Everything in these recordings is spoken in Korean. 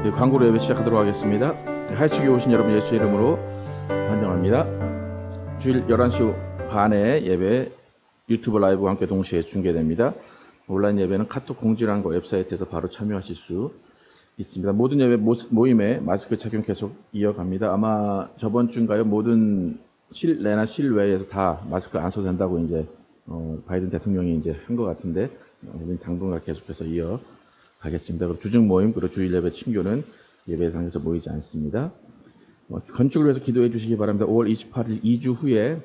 광고로 예배 시작하도록 하겠습니다. 하이축에 오신 여러분 예수의 이름으로 환영합니다. 주일 11시 반에 예배 유튜브 라이브와 함께 동시에 중계됩니다. 온라인 예배는 카톡 공지란과 웹사이트에서 바로 참여하실 수 있습니다. 모든 예배 모임에 마스크 착용 계속 이어갑니다. 아마 저번 주인가요? 모든 실내나 실외에서 다 마스크를 안 써도 된다고 이제 바이든 대통령이 이제 한 것 같은데 우리 당분간 계속해서 이어가겠습니다. 그리고 주중 모임 그리고 주일 예배 친교는 예배당에서 모이지 않습니다. 건축을 위해서 기도해 주시기 바랍니다. 5월 28일 2주 후에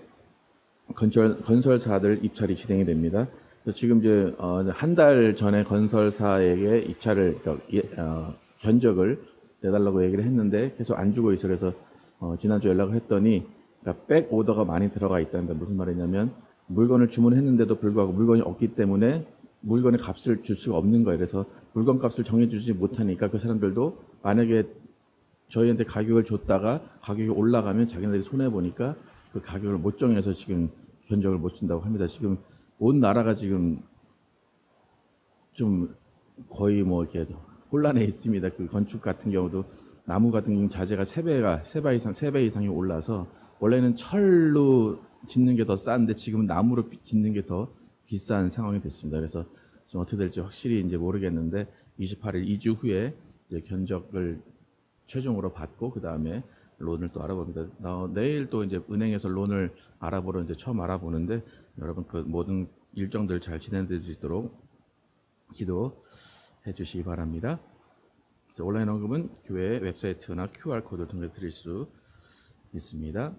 건설사들 입찰이 진행이 됩니다. 지금 이제 한 달 전에 건설사에게 입찰을 견적을 내달라고 얘기를 했는데 계속 안 주고 있어. 그래서 지난주 연락을 했더니 그러니까 백 오더가 많이 들어가 있다는데 무슨 말이냐면 물건을 주문했는데도 불구하고 물건이 없기 때문에 물건의 값을 줄 수가 없는 거예요. 그래서 물건 값을 정해주지 못하니까 그 사람들도 만약에 저희한테 가격을 줬다가 가격이 올라가면 자기네들이 손해보니까 그 가격을 못 정해서 지금 견적을 못 준다고 합니다. 지금 온 나라가 지금 좀 거의 뭐 이렇게 혼란해 있습니다. 그 건축 같은 경우도 나무 같은 경우 자재가 3배 이상이 올라서 원래는 철로 짓는 게 더 싼데 지금은 나무로 짓는 게 더 비싼 상황이 됐습니다. 그래서 좀 어떻게 될지 확실히 이제 모르겠는데 28일 2주 후에 이제 견적을 최종으로 받고 그 다음에 론을 또 알아봅니다. 내일 또 이제 은행에서 론을 알아보러 이제 처음 알아보는데 여러분 그 모든 일정들 잘 진행될 수 있도록 기도해 주시기 바랍니다. 온라인 헌금은 교회 웹사이트나 QR코드를 통해 드릴 수 있습니다.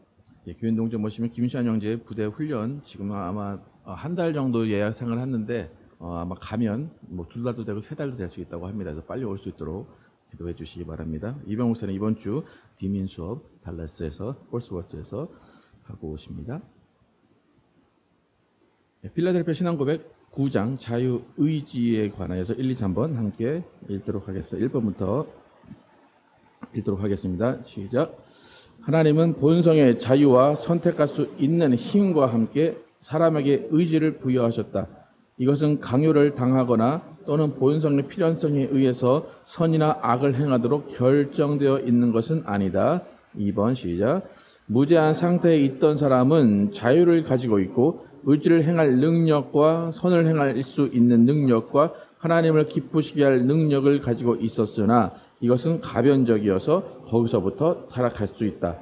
교회 농장 모시면 김시환 형제 부대 훈련 지금 아마 한 달 정도 예약상을 했는데 아마 가면 뭐 2달도 되고 3달도 될 수 있다고 합니다. 그래서 빨리 올 수 있도록 기도해 주시기 바랍니다. 이병 목사는 이번 주 디민 수업 달라스에서 폴스워스에서 하고 오십니다. 필라델피아 신앙고백 9장 자유의지에 관하여서 1, 2, 3번 함께 읽도록 하겠습니다. 1번부터 읽도록 하겠습니다. 시작. 하나님은 본성의 자유와 선택할 수 있는 힘과 함께 사람에게 의지를 부여하셨다. 이것은 강요를 당하거나 또는 본성의 필연성에 의해서 선이나 악을 행하도록 결정되어 있는 것은 아니다. 2번 시작. 무제한 상태에 있던 사람은 자유를 가지고 있고 의지를 행할 능력과 선을 행할 수 있는 능력과 하나님을 기쁘시게 할 능력을 가지고 있었으나 이것은 가변적이어서 거기서부터 타락할 수 있다.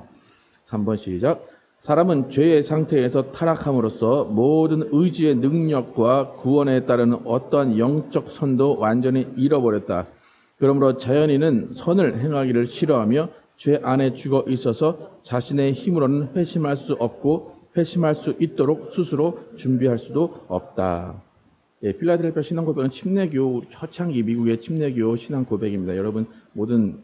3번 시작. 사람은 죄의 상태에서 타락함으로써 모든 의지의 능력과 구원에 따르는 어떠한 영적 선도 완전히 잃어버렸다. 그러므로 자연인은 선을 행하기를 싫어하며 죄 안에 죽어 있어서 자신의 힘으로는 회심할 수 없고 회심할 수 있도록 스스로 준비할 수도 없다. 필라델피아 신앙고백은 침례교 초창기 미국의 침례교 신앙고백입니다. 여러분 모든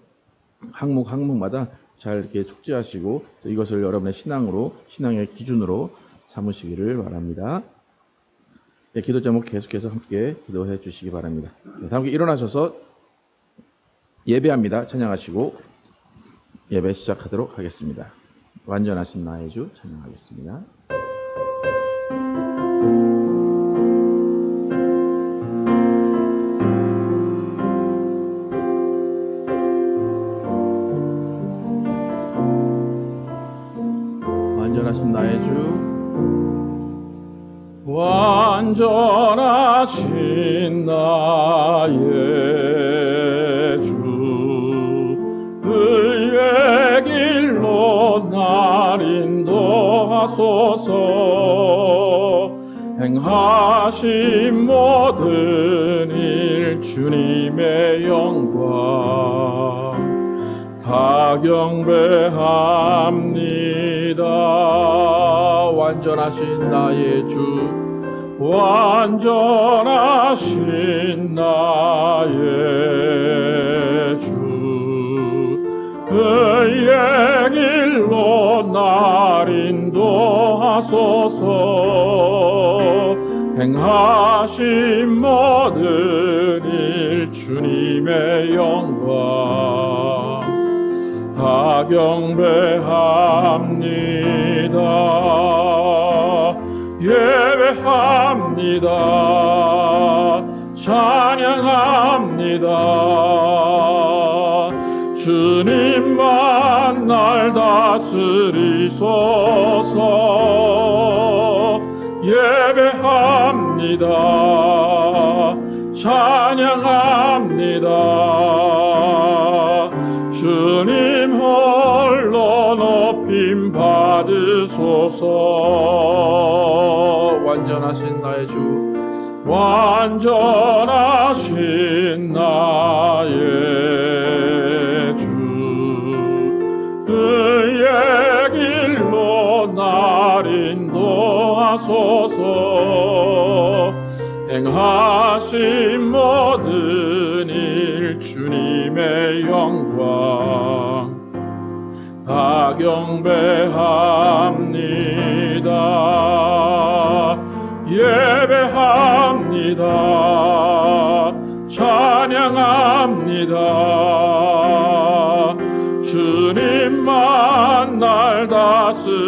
항목마다 잘 이렇게 숙지하시고 또 이것을 여러분의 신앙의 기준으로 삼으시기를 바랍니다. 기도 제목 계속해서 함께 기도해 주시기 바랍니다. 다음 게 일어나셔서 예배합니다. 찬양하시고 예배 시작하도록 하겠습니다. 완전하신 나의 주 찬양하겠습니다. 완전하신 나의 주 완전하신 나의 주 의의 길로 날 인도하소서 행하신 모든 일 주님의 영광 다 경배합니다. 완전하신 나의 주 완전하신 나의 주 의의 길로 날 인도하소서 행하신 모든 일 주님의 영광 다 경배합니다. 예배합니다. 찬양합니다. 주님만 날 다스리소서. 예배합니다. 찬양합니다. 주님 홀로 높임 받으소서. 완전하신 나의 주, 완전하신 나의 주, 그의 길로 날 인도하소서. 행하신 모든 일 주님의 영광 다 경배합니다. 예배합니다. 찬양합니다. 주님만 날 다스리소서.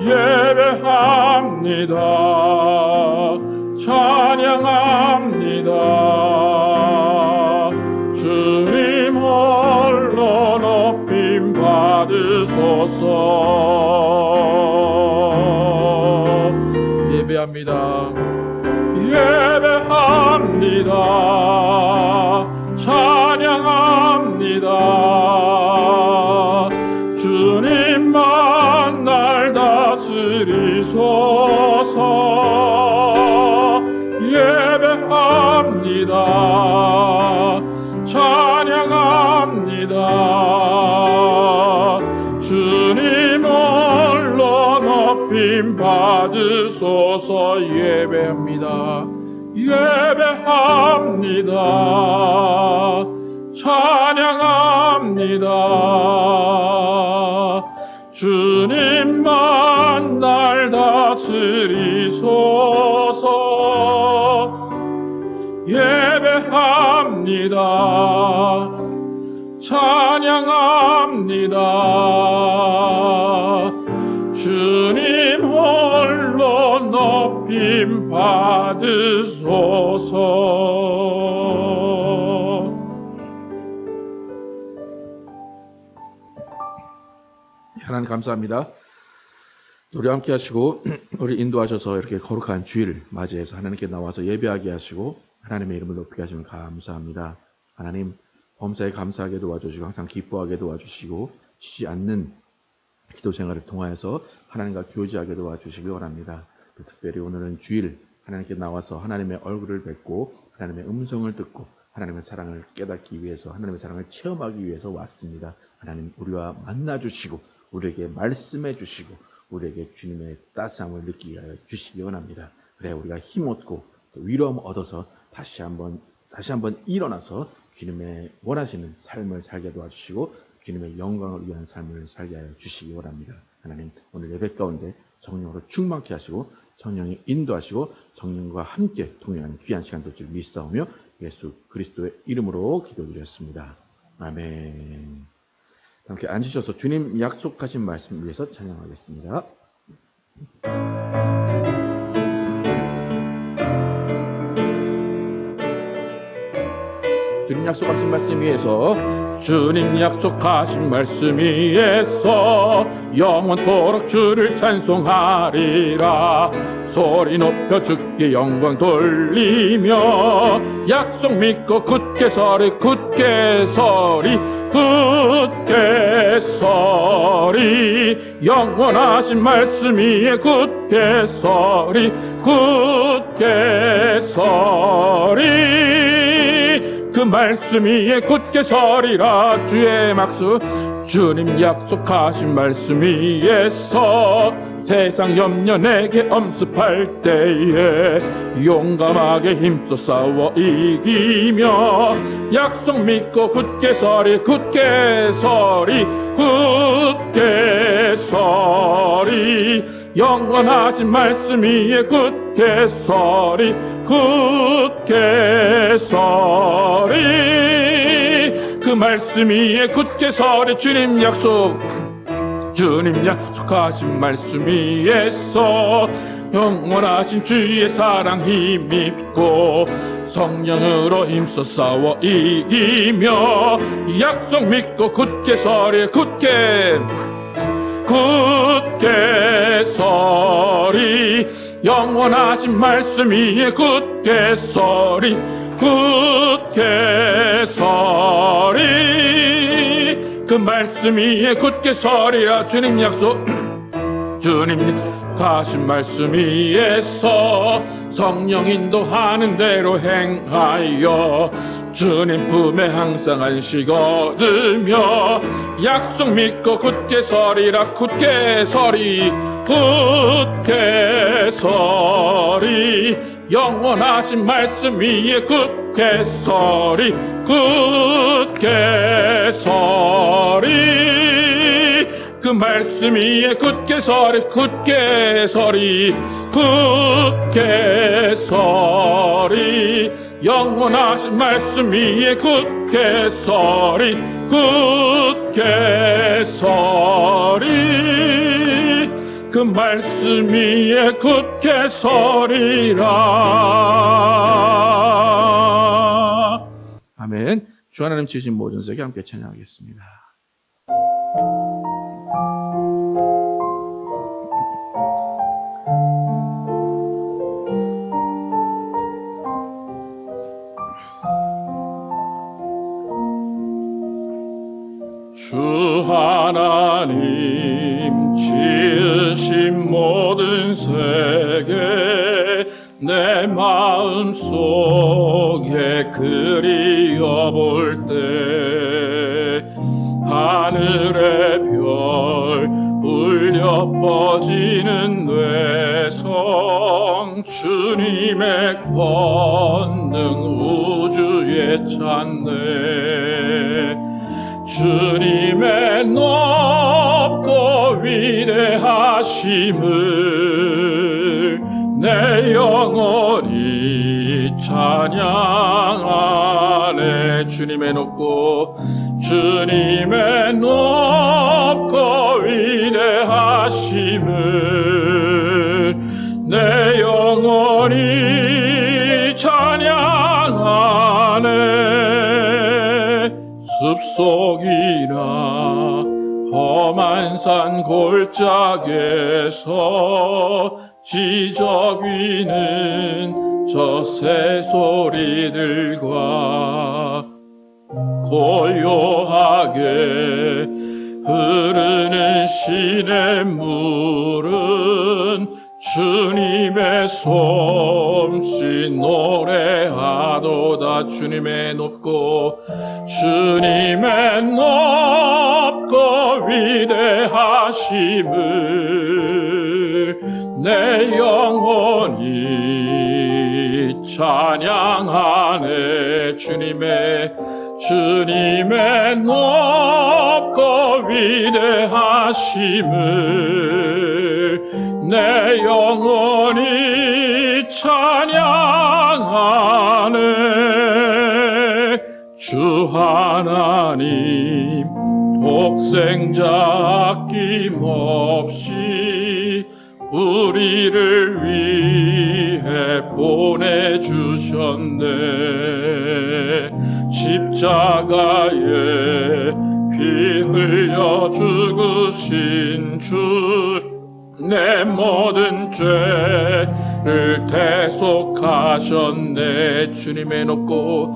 예배합니다. 찬양합니다. 주님 홀로 높임 받으소서. 예배합니다. 예배합니다. 찬양합니다. 주님만 날 다스리소서. 예배합니다. 찬양합니다. 주님 홀로 높임 받으소서. 예배합니다. 예배합니다. 찬양합니다. 주님만 날 다스리소서. 예배합니다. 찬양합니다. 주님 홀로 높임 받으소서. 하나님 감사합니다. 우리 함께 하시고 우리 인도하셔서 이렇게 거룩한 주일 맞이해서 하나님께 나와서 예배하게 하시고 하나님의 이름을 높이게 하시면 감사합니다. 하나님 범사에 감사하게 도와주시고 항상 기뻐하게 도와주시고 쉬지 않는 기도 생활을 통하여서 하나님과 교제하게 도와주시기 원합니다. 특별히 오늘은 주일 하나님께 나와서 하나님의 얼굴을 뵙고 하나님의 음성을 듣고 하나님의 사랑을 깨닫기 위해서 하나님의 사랑을 체험하기 위해서 왔습니다. 하나님 우리와 만나주시고 우리에게 말씀해 주시고 우리에게 주님의 따스함을 느끼게 하여 주시기 원합니다. 그래 우리가 힘 얻고 또 위로함 얻어서 다시 한번 일어나서 주님의 원하시는 삶을 살게 도와주시고 주님의 영광을 위한 삶을 살게 하여 주시기 원합니다. 하나님 오늘 예배 가운데 성령으로 충만케 하시고 성령이 인도하시고 성령과 함께 동행하는 귀한 시간 될 줄 믿사오며 예수 그리스도의 이름으로 기도드렸습니다. 아멘. 함께 앉으셔서 주님 약속하신 말씀 위해서 찬양하겠습니다. 주님 약속하신 말씀 위에서 주님 약속하신 말씀 위에서 영원토록 주를 찬송하리라. 소리 높여 주께 영광 돌리며 약속 믿고 굳게 서리 굳게 서리 굳게 서리. 영원하신 말씀 위에 굳게 서리 굳게 서리. 그 말씀 위에 굳게 서리라. 주의 막수 주님 약속하신 말씀 위에서 세상 염려 내게 엄습할 때에 용감하게 힘써 싸워 이기며 약속 믿고 굳게 서리 굳게 서리 굳게 서리. 영원하신 말씀 위에 굳게 서리 굳게 서리. 그 말씀 위에 굳게 서리. 주님 약속하신 말씀 위에서 영원하신 주의 사랑 힘입고 성령으로 힘써 싸워 이기며 약속 믿고 굳게 서리 굳게 서리 영원하신 말씀 위에 굳게 서리 그 말씀 위에 굳게 서리라. 주님 약속 주님 하신 말씀 위에서 성령 인도하는 대로 행하여 주님 품에 항상 안식 얻으며 약속 믿고 굳게 서리라. 굳게 서리 영원하신 말씀 위에 굳게 서리 그 말씀 위에 굳게 서리 영원하신 말씀 위에 굳게 서리 그 말씀 위에 굳게 서리라. 아멘. 주 하나님 주신 모든 세계 함께 찬양하겠습니다. 주 하나님 지으신 모든 세계 내 마음 속에 그리워볼 때 하늘의 별 울려 뻗지는 뇌성 주님의 권능 우주에 찬네. 주님의 높고 위대하심을 내 영혼이 찬양하네. 주님의 높고 위대하심을 내 영혼이 찬양하네. 숲속이나 험한 산 골짜기에서 지저귀는 저 새소리들과 고요하게 흐르는 시냇물은 주님의 솜씨 노래하도다. 주님의 높고 위대하심을 내 영혼이 찬양하네. 주님의 높고 위대하심을 내 영혼이 찬양하네. 주 하나님 독생자 아낌없이 우리를 위해 보내주셨네. 십자가에 피 흘려 죽으신 주 내 모든 죄를 대속하셨네. 주님의 높고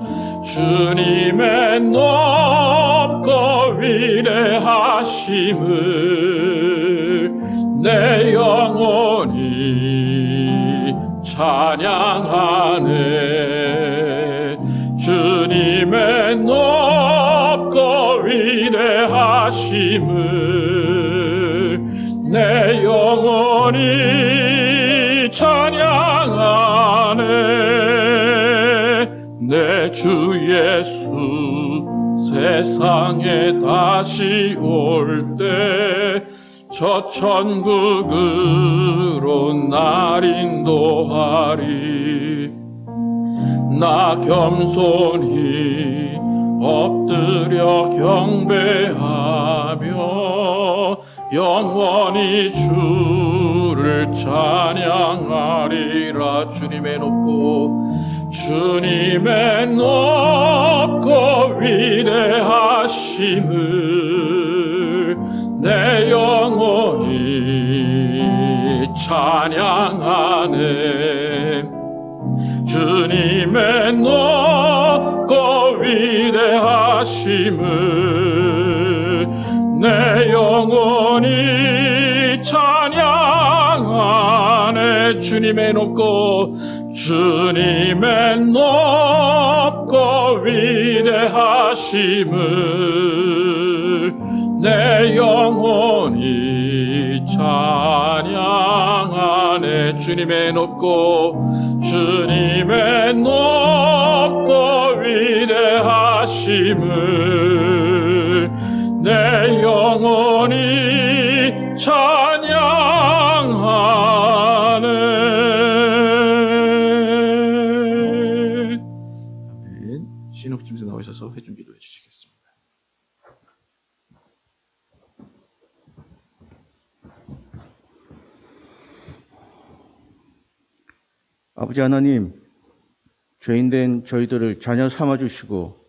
위대하심을 내 영혼이 찬양하네. 주님의 높고 위대하심을 내 영혼이 찬양하네. 내 주 예수 세상에 다시 올 때 저 천국으로 날 인도하리. 나 겸손히 엎드려 경배하며 영원히 주를 주를 찬양하리라. 주님의 높고 주님의 높고 위대하심을 내 영혼이 찬양하네. 주님의 높고 위대하심을 내 영혼이 찬양하네. 주님의 높고 주님의 높고 위대하심을 내 영혼이 찬양하네. 주님의 높고 주님의 높고 위대하심을 내 영혼이 찬양하네. 아멘. 신옥주임새 나오셔서 회중 기도해 주시겠습니다. 아버지 하나님, 죄인된 저희들을 자녀 삼아주시고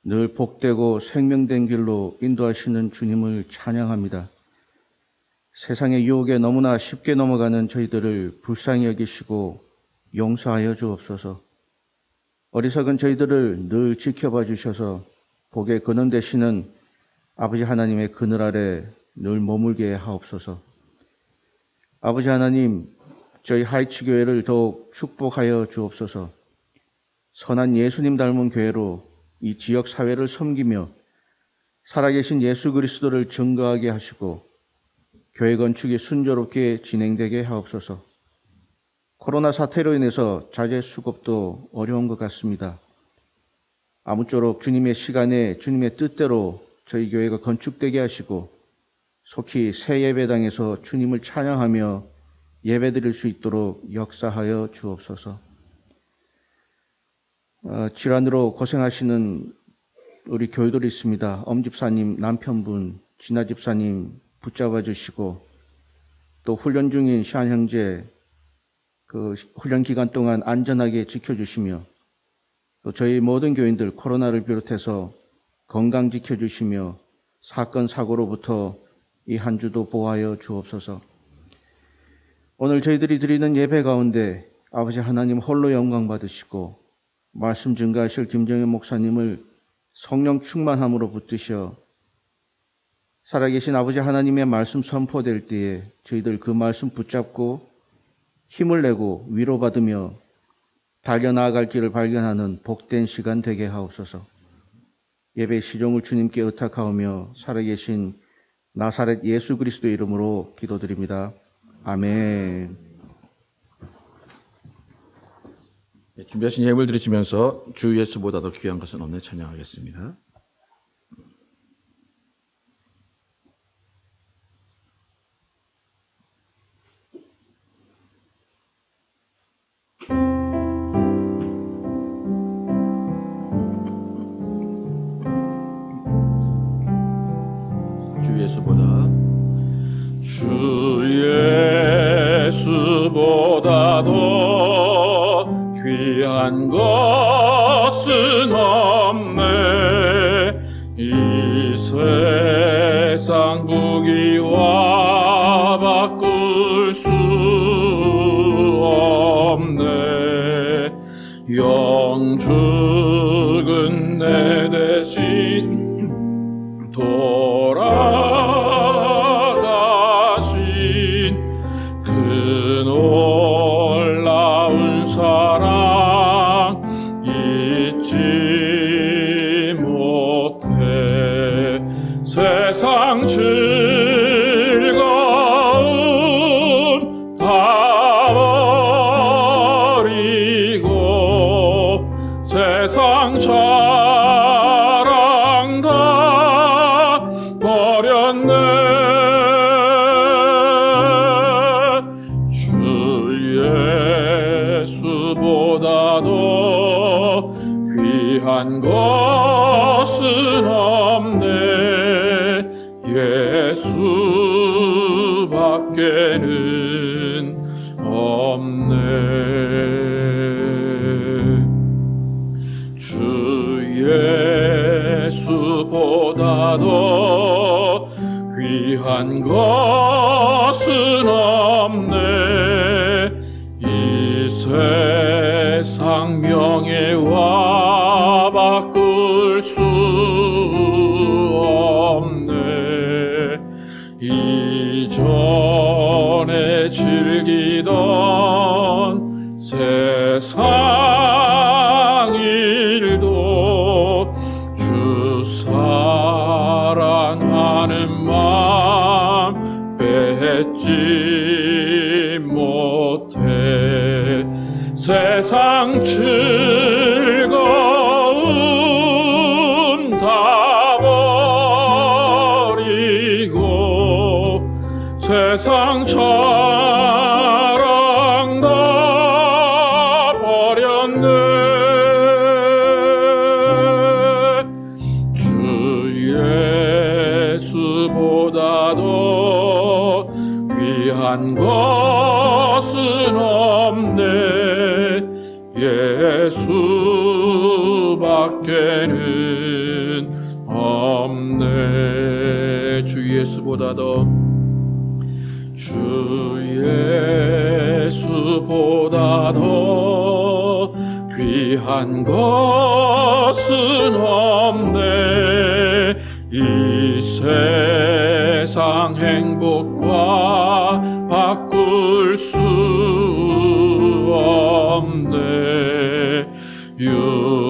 늘 복되고 생명된 길로 인도하시는 주님을 찬양합니다. 세상의 유혹에 너무나 쉽게 넘어가는 저희들을 불쌍히 여기시고 용서하여 주옵소서. 어리석은 저희들을 늘 지켜봐 주셔서 복의 근원 되시는 아버지 하나님의 그늘 아래 늘 머물게 하옵소서. 아버지 하나님, 저희 하이츠교회를 더욱 축복하여 주옵소서. 선한 예수님 닮은 교회로 이 지역 사회를 섬기며 살아계신 예수 그리스도를 증거하게 하시고 교회 건축이 순조롭게 진행되게 하옵소서. 코로나 사태로 인해서 자재 수급도 어려운 것 같습니다. 아무쪼록 주님의 시간에 주님의 뜻대로 저희 교회가 건축되게 하시고 속히 새 예배당에서 주님을 찬양하며 예배드릴 수 있도록 역사하여 주옵소서. 질환으로 고생하시는 우리 교우들이 있습니다. 엄집사님 남편분, 진아 집사님 붙잡아 주시고 또 훈련 중인 시안 형제 그 훈련 기간 동안 안전하게 지켜주시며 또 저희 모든 교인들 코로나를 비롯해서 건강 지켜주시며 사건 사고로부터 이 한 주도 보호하여 주옵소서. 오늘 저희들이 드리는 예배 가운데 아버지 하나님 홀로 영광 받으시고 말씀 증가하실 김정현 목사님을 성령 충만함으로 붙드셔 살아계신 아버지 하나님의 말씀 선포될 때에 저희들 그 말씀 붙잡고 힘을 내고 위로받으며 달려나아갈 길을 발견하는 복된 시간 되게 하옵소서. 예배 시종을 주님께 의탁하오며 살아계신 나사렛 예수 그리스도의 이름으로 기도드립니다. 아멘. 네, 준비하신 예물 드리시면서 주 예수보다 더 귀한 것은 없네 찬양하겠습니다. 주 예수보다 더 귀한 것은 없네. 이 세상 무기와 바꿀 수 없네. 영죽은 내 대신 돌아가신 그 놀라운 사랑 잊지 못해. 세상 즐거움 다 버리고 세상 자랑 다 버렸네. 주 예수보다도 귀한 것은 없네. 예수밖에는 주 예수보다도 귀한 것은 없네. 이 세상 명예와 바꿀 수 없네. 이전에 즐기던 세상 일도 주 사랑하는 마음 뺏지 못해. 세상 즐거움 다 버리고 세상 자랑 다 버렸네. 주 예수보다도 귀한 것은 없네. 예수밖에는 없네. 주 예수보다도 귀한 것은 없네. 이 세상 행복과 바꿀 수 없네. 유혹과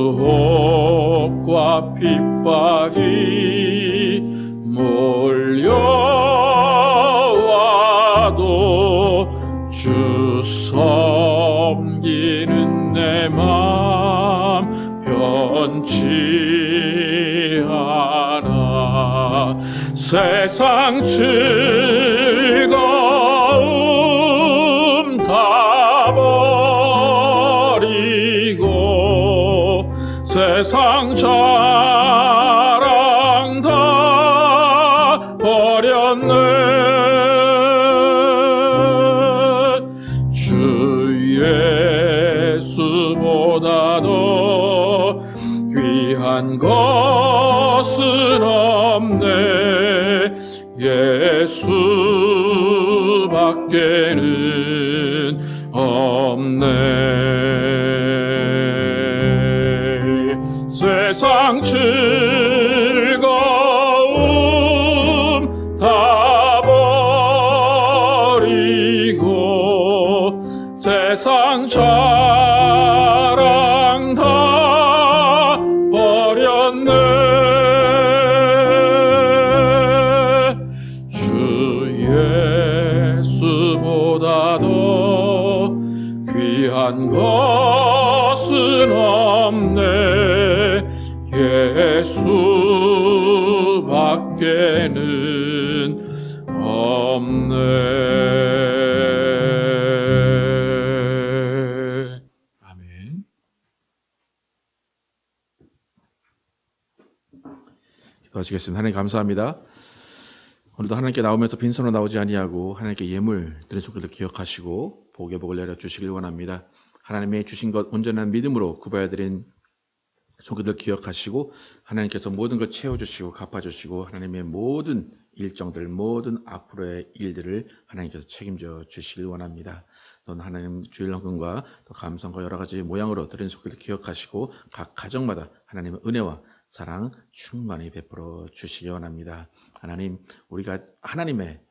핍박이 몰려와도 주 섬기는 내 맘 변치 않아. 세상 즐거움 다 버리고 세상 자랑 다 버렸네. 예수보다도 귀한 것은 없네. 예수밖에는 없네. 세상 즐거움 다 버리고 세상 자랑 다 버렸네. 주 예수보다도 귀한 것은 없네. 예수밖에는 없네. 기도하시겠습니다. 하나님 감사합니다. 오늘도 하나님께 나오면서 빈손으로 나오지 아니하고 하나님께 예물 드린 손길을 기억하시고 복의 복을 내려주시길 원합니다. 하나님의 주신 것 온전한 믿음으로 구별드린 손길을 기억하시고 하나님께서 모든 걸 채워주시고 갚아주시고 하나님의 모든 일정들 모든 앞으로의 일들을 하나님께서 책임져 주시길 원합니다. 또는 하나님 주일 헌금과 또 감성과 여러 가지 모양으로 드린 손길을 기억하시고 각 가정마다 하나님의 은혜와 사랑 충만히 베풀어 주시기 원합니다. 하나님, 우리가 하나님의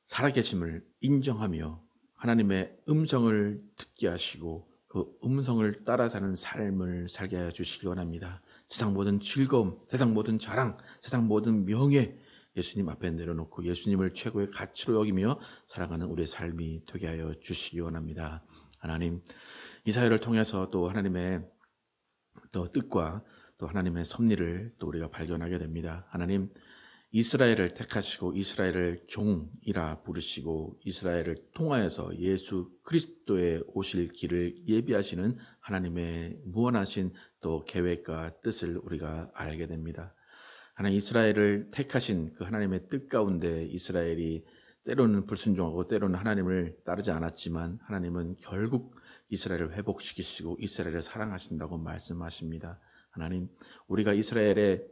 살아계심을 인정하며 하나님의 음성을 듣게 하시고 그 음성을 따라 사는 삶을 살게 하여 주시기 원합니다. 세상 모든 즐거움, 세상 모든 자랑, 세상 모든 명예 예수님 앞에 내려놓고 예수님을 최고의 가치로 여기며 살아가는 우리의 삶이 되게 하여 주시기 원합니다. 하나님, 이 사회를 통해서 또 하나님의 또 뜻과 또 하나님의 섭리를 또 우리가 발견하게 됩니다. 하나님, 이스라엘을 택하시고 이스라엘을 종이라 부르시고 이스라엘을 통하여서 예수 그리스도의 오실 길을 예비하시는 하나님의 무한하신 또 계획과 뜻을 우리가 알게 됩니다. 하나님, 이스라엘을 택하신 그 하나님의 뜻 가운데 이스라엘이 때로는 불순종하고 때로는 하나님을 따르지 않았지만 하나님은 결국 이스라엘을 회복시키시고 이스라엘을 사랑하신다고 말씀하십니다. 하나님, 우리가 이스라엘의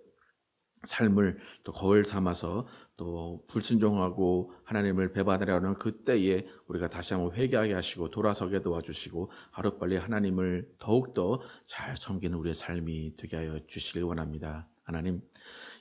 삶을 또 거울 삼아서 또 불순종하고 하나님을 배반하려는 그때에 우리가 다시 한번 회개하게 하시고 돌아서게 도와주시고 하루빨리 하나님을 더욱더 잘 섬기는 우리의 삶이 되게 하여 주시길 원합니다. 하나님,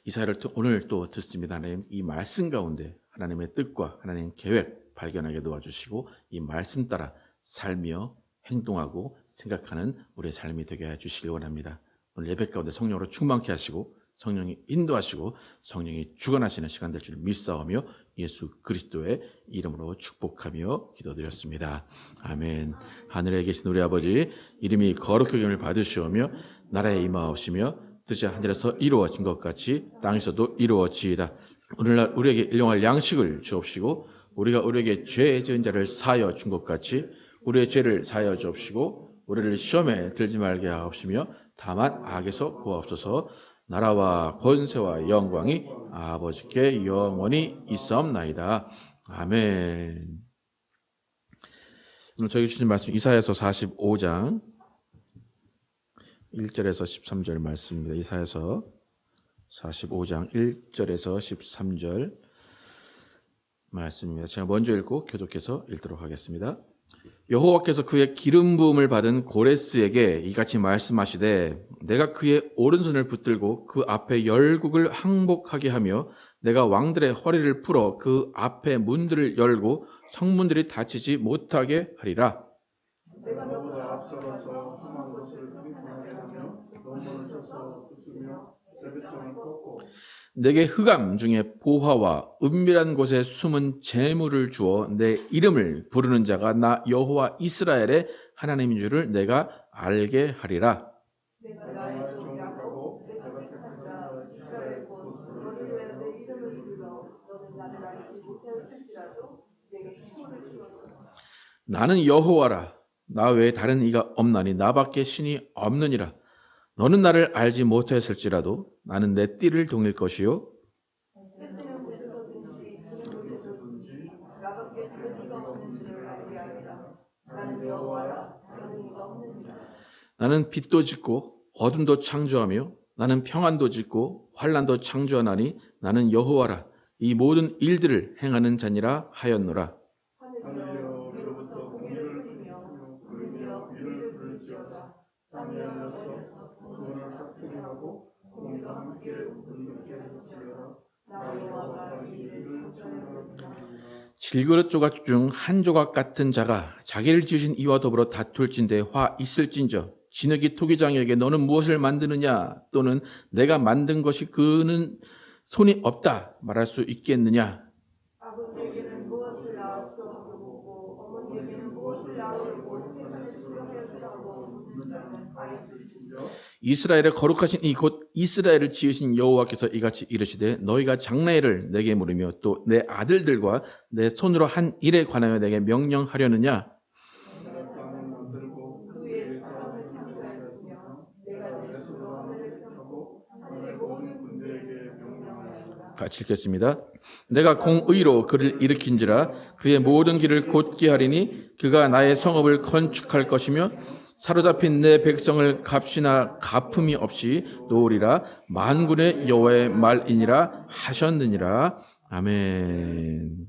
이 사회를 오늘 또 듣습니다. 하나님, 이 말씀 가운데 하나님의 뜻과 하나님의 계획 발견하게 도와주시고 이 말씀 따라 살며 행동하고 생각하는 우리의 삶이 되게 해 주시길 원합니다. 오늘 예배 가운데 성령으로 충만케 하시고 성령이 인도하시고 성령이 주관하시는 시간 될 줄 믿사오며 예수 그리스도의 이름으로 축복하며 기도드렸습니다. 아멘. 하늘에 계신 우리 아버지, 이름이 거룩하게 여김을 받으시오며 나라에 임하옵시며 뜻이 하늘에서 이루어진 것 같이 땅에서도 이루어지이다. 오늘날 우리에게 일용할 양식을 주옵시고 우리가 우리에게 죄 지은 자를 사하여 준 것 같이 우리의 죄를 사하여 주옵시고 우리를 시험에 들지 말게 하옵시며 다만 악에서 구하옵소서. 나라와 권세와 영광이 아버지께 영원히 있사옵나이다. 아멘. 오늘 저희 주신 말씀 이사야서 45장 1절에서 13절 말씀입니다. 이사야서 45장 1절에서 13절 말씀입니다. 제가 먼저 읽고 교독해서 읽도록 하겠습니다. 여호와께서 그의 기름 부음을 받은 고레스에게 이같이 말씀하시되 내가 그의 오른손을 붙들고 그 앞에 열국을 항복하게 하며 내가 왕들의 허리를 풀어 그 앞에 문들을 열고 성문들이 닫히지 못하게 하리라. 내가 너보다 앞서가서 험한 것을 분명하게 하며 논문을 쳐서 붙으며 세배창을 꺾고 내게 흑암 중에 보화와 은밀한 곳에 숨은 재물을 주어 내 이름을 부르는 자가 나 여호와 이스라엘의 하나님인 줄을 내가 알게 하리라. 내가 나의 종 야곱 내가 택한 자 이스라엘 곧 너를 위하여 내 이름을 불러 너는 나를 알지 못하였을지라도 내게 칭호를 주었다. 나는 여호와라. 나 외에 다른 이가 없나니 나밖에 신이 없느니라. 너는 나를 알지 못하였을지라도 나는 내 띠를 동일 것이요 때때는 곳에서든지 지는 곳에서든지 나밖에 다른 이가 없는 줄을 알게 하리라. 나는 여호와라 다른 이가 없느니라. 나는 빛도 짓고 어둠도 창조하며 나는 평안도 짓고 환난도 창조하나니 나는 여호와라. 이 모든 일들을 행하는 자니라 하였노라. 하늘이여 위로부터 공의를 흐리며 구름이여 위를 부를지어다. 땅이 열려서 구원을 사투리 하고 공의가 함께 분명케 할지어다. 나 여호와가 이 일을 창조하였느니라. 질그릇 조각 중 한 조각 같은 자가 자기를 지으신 이와 더불어 다툴진대 화 있을진저 진흙이 토기장에게 너는 무엇을 만드느냐 또는 내가 만든 것이 그는 손이 없다 말할 수 있겠느냐. 아버지에게는 무엇을 낳았소 하고 묻고 어머니에게는 무엇을 낳으려고 세상에 수령하였소 하고 묻는 자는 다 있을진저. 이스라엘의 거룩하신 이 곧 이스라엘을 지으신 여호와께서 이같이 이르시되 너희가 장래일을 내게 물으며 또 내 아들들과 내 손으로 한 일에 관하여 내게 명령하려느냐. 내가 땅을 만들고 그 위에 사람을 창조하였으며 내가 내 손으로 하늘을 펴고 하늘의 모든 군대에게 명령하였다. 같이 읽겠습니다. 내가 공의로 그를 일으킨지라 그의 모든 길을 곧게 하리니 그가 나의 성읍을 건축할 것이며 사로잡힌 내 백성을 값이나 갚음이 없이 놓으리라. 만군의 여호와의 말이니라 하셨느니라. 아멘.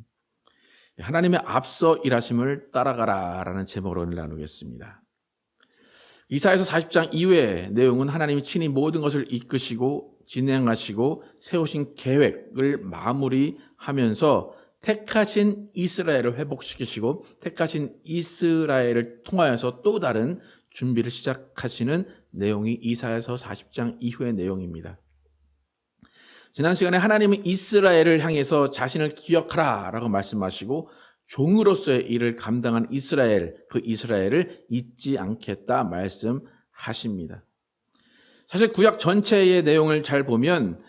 하나님의 앞서 일하심을 따라가라 라는 제목으로 오늘 나누겠습니다. 이사야서 40장 이후의 내용은 하나님이 친히 모든 것을 이끄시고 진행하시고 세우신 계획을 마무리하면서 택하신 이스라엘을 회복시키시고 택하신 이스라엘을 통하여서 또 다른 준비를 시작하시는 내용이 이사야서 40장 이후의 내용입니다. 지난 시간에 하나님은 이스라엘을 향해서 자신을 기억하라 라고 말씀하시고 종으로서의 일을 감당한 이스라엘, 그 이스라엘을 잊지 않겠다 말씀하십니다. 사실 구약 전체의 내용을 잘 보면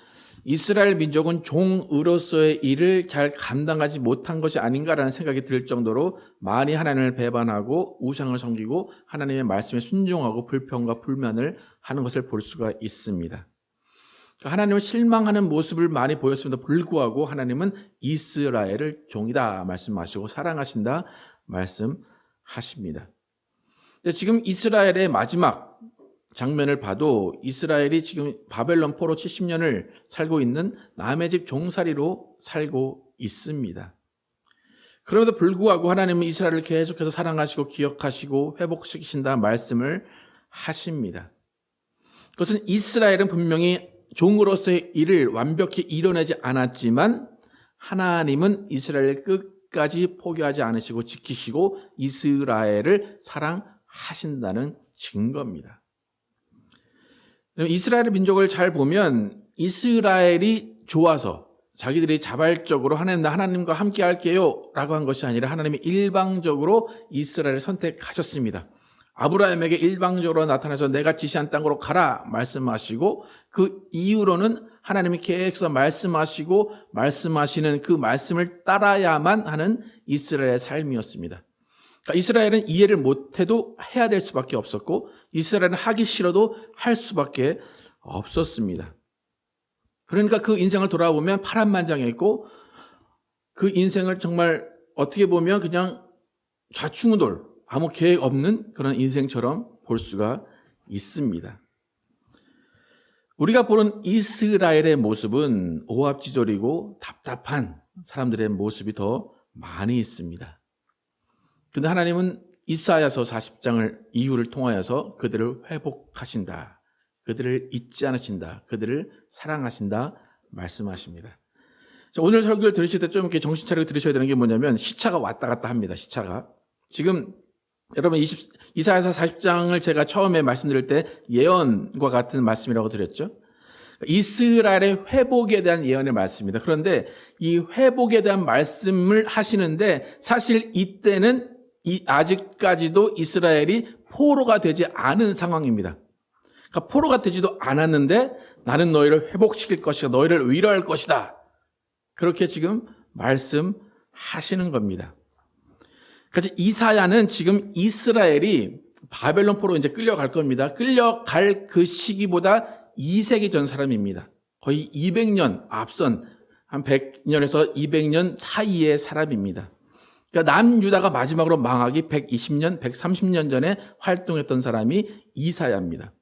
이스라엘 민족은 종으로서의 일을 잘 감당하지 못한 것이 아닌가라는 생각이 들 정도로 많이 하나님을 배반하고 우상을 섬기고 하나님의 말씀에 순종하고 불평과 불만을 하는 것을 볼 수가 있습니다. 하나님을 실망하는 모습을 많이 보였음에도 불구하고 하나님은 이스라엘을 종이다 말씀하시고 사랑하신다 말씀하십니다. 지금 이스라엘의 마지막 장면을 봐도 이스라엘이 지금 바벨론 포로 70년을 살고 있는 남의 집 종살이로 살고 있습니다. 그럼에도 불구하고 하나님은 이스라엘을 계속해서 사랑하시고 기억하시고 회복시키신다 말씀을 하십니다. 그것은 이스라엘은 분명히 종으로서의 일을 완벽히 이뤄내지 않았지만 하나님은 이스라엘을 끝까지 포기하지 않으시고 지키시고 이스라엘을 사랑하신다는 증거입니다. 이스라엘 민족을 잘 보면 이스라엘이 좋아서 자기들이 자발적으로 하나님과 함께 할게요 라고 한 것이 아니라 하나님이 일방적으로 이스라엘을 선택하셨습니다. 아브라함에게 일방적으로 나타나서 내가 지시한 땅으로 가라 말씀하시고 그 이후로는 하나님이 계속해서 말씀하시는 그 말씀을 따라야만 하는 이스라엘의 삶이었습니다. 그러니까 이스라엘은 이해를 못해도 해야 될 수밖에 없었고 이스라엘은 하기 싫어도 할 수밖에 없었습니다. 그러니까 그 인생을 돌아보면 파란만장했고 그 인생을 정말 어떻게 보면 그냥 좌충우돌 아무 계획 없는 그런 인생처럼 볼 수가 있습니다. 우리가 보는 이스라엘의 모습은 오합지졸이고 답답한 사람들의 모습이 더 많이 있습니다. 그런데 하나님은 이사야서 40장을 이유를 통하여서 그들을 회복하신다. 그들을 잊지 않으신다. 그들을 사랑하신다. 말씀하십니다. 오늘 설교를 들으실 때 좀 이렇게 정신 차리고 들으셔야 되는 게 뭐냐면 시차가 왔다 갔다 합니다. 시차가. 지금 여러분 이사야서 40장을 제가 처음에 말씀드릴 때 예언과 같은 말씀이라고 드렸죠. 이스라엘의 회복에 대한 예언의 말씀입니다. 그런데 이 회복에 대한 말씀을 하시는데 사실 이때는 아직까지도 이스라엘이 포로가 되지 않은 상황입니다. 그러니까 포로가 되지도 않았는데 나는 너희를 회복시킬 것이다. 너희를 위로할 것이다. 그렇게 지금 말씀하시는 겁니다. 그래서 이사야는 지금 이스라엘이 바벨론 포로 이제 끌려갈 겁니다. 끌려갈 그 시기보다 2세기 전 사람입니다. 거의 200년 앞선 한 100년에서 200년 사이의 사람입니다. 그러니까 남유다가 마지막으로 망하기 120년, 130년 전에 활동했던 사람이 이사야입니다.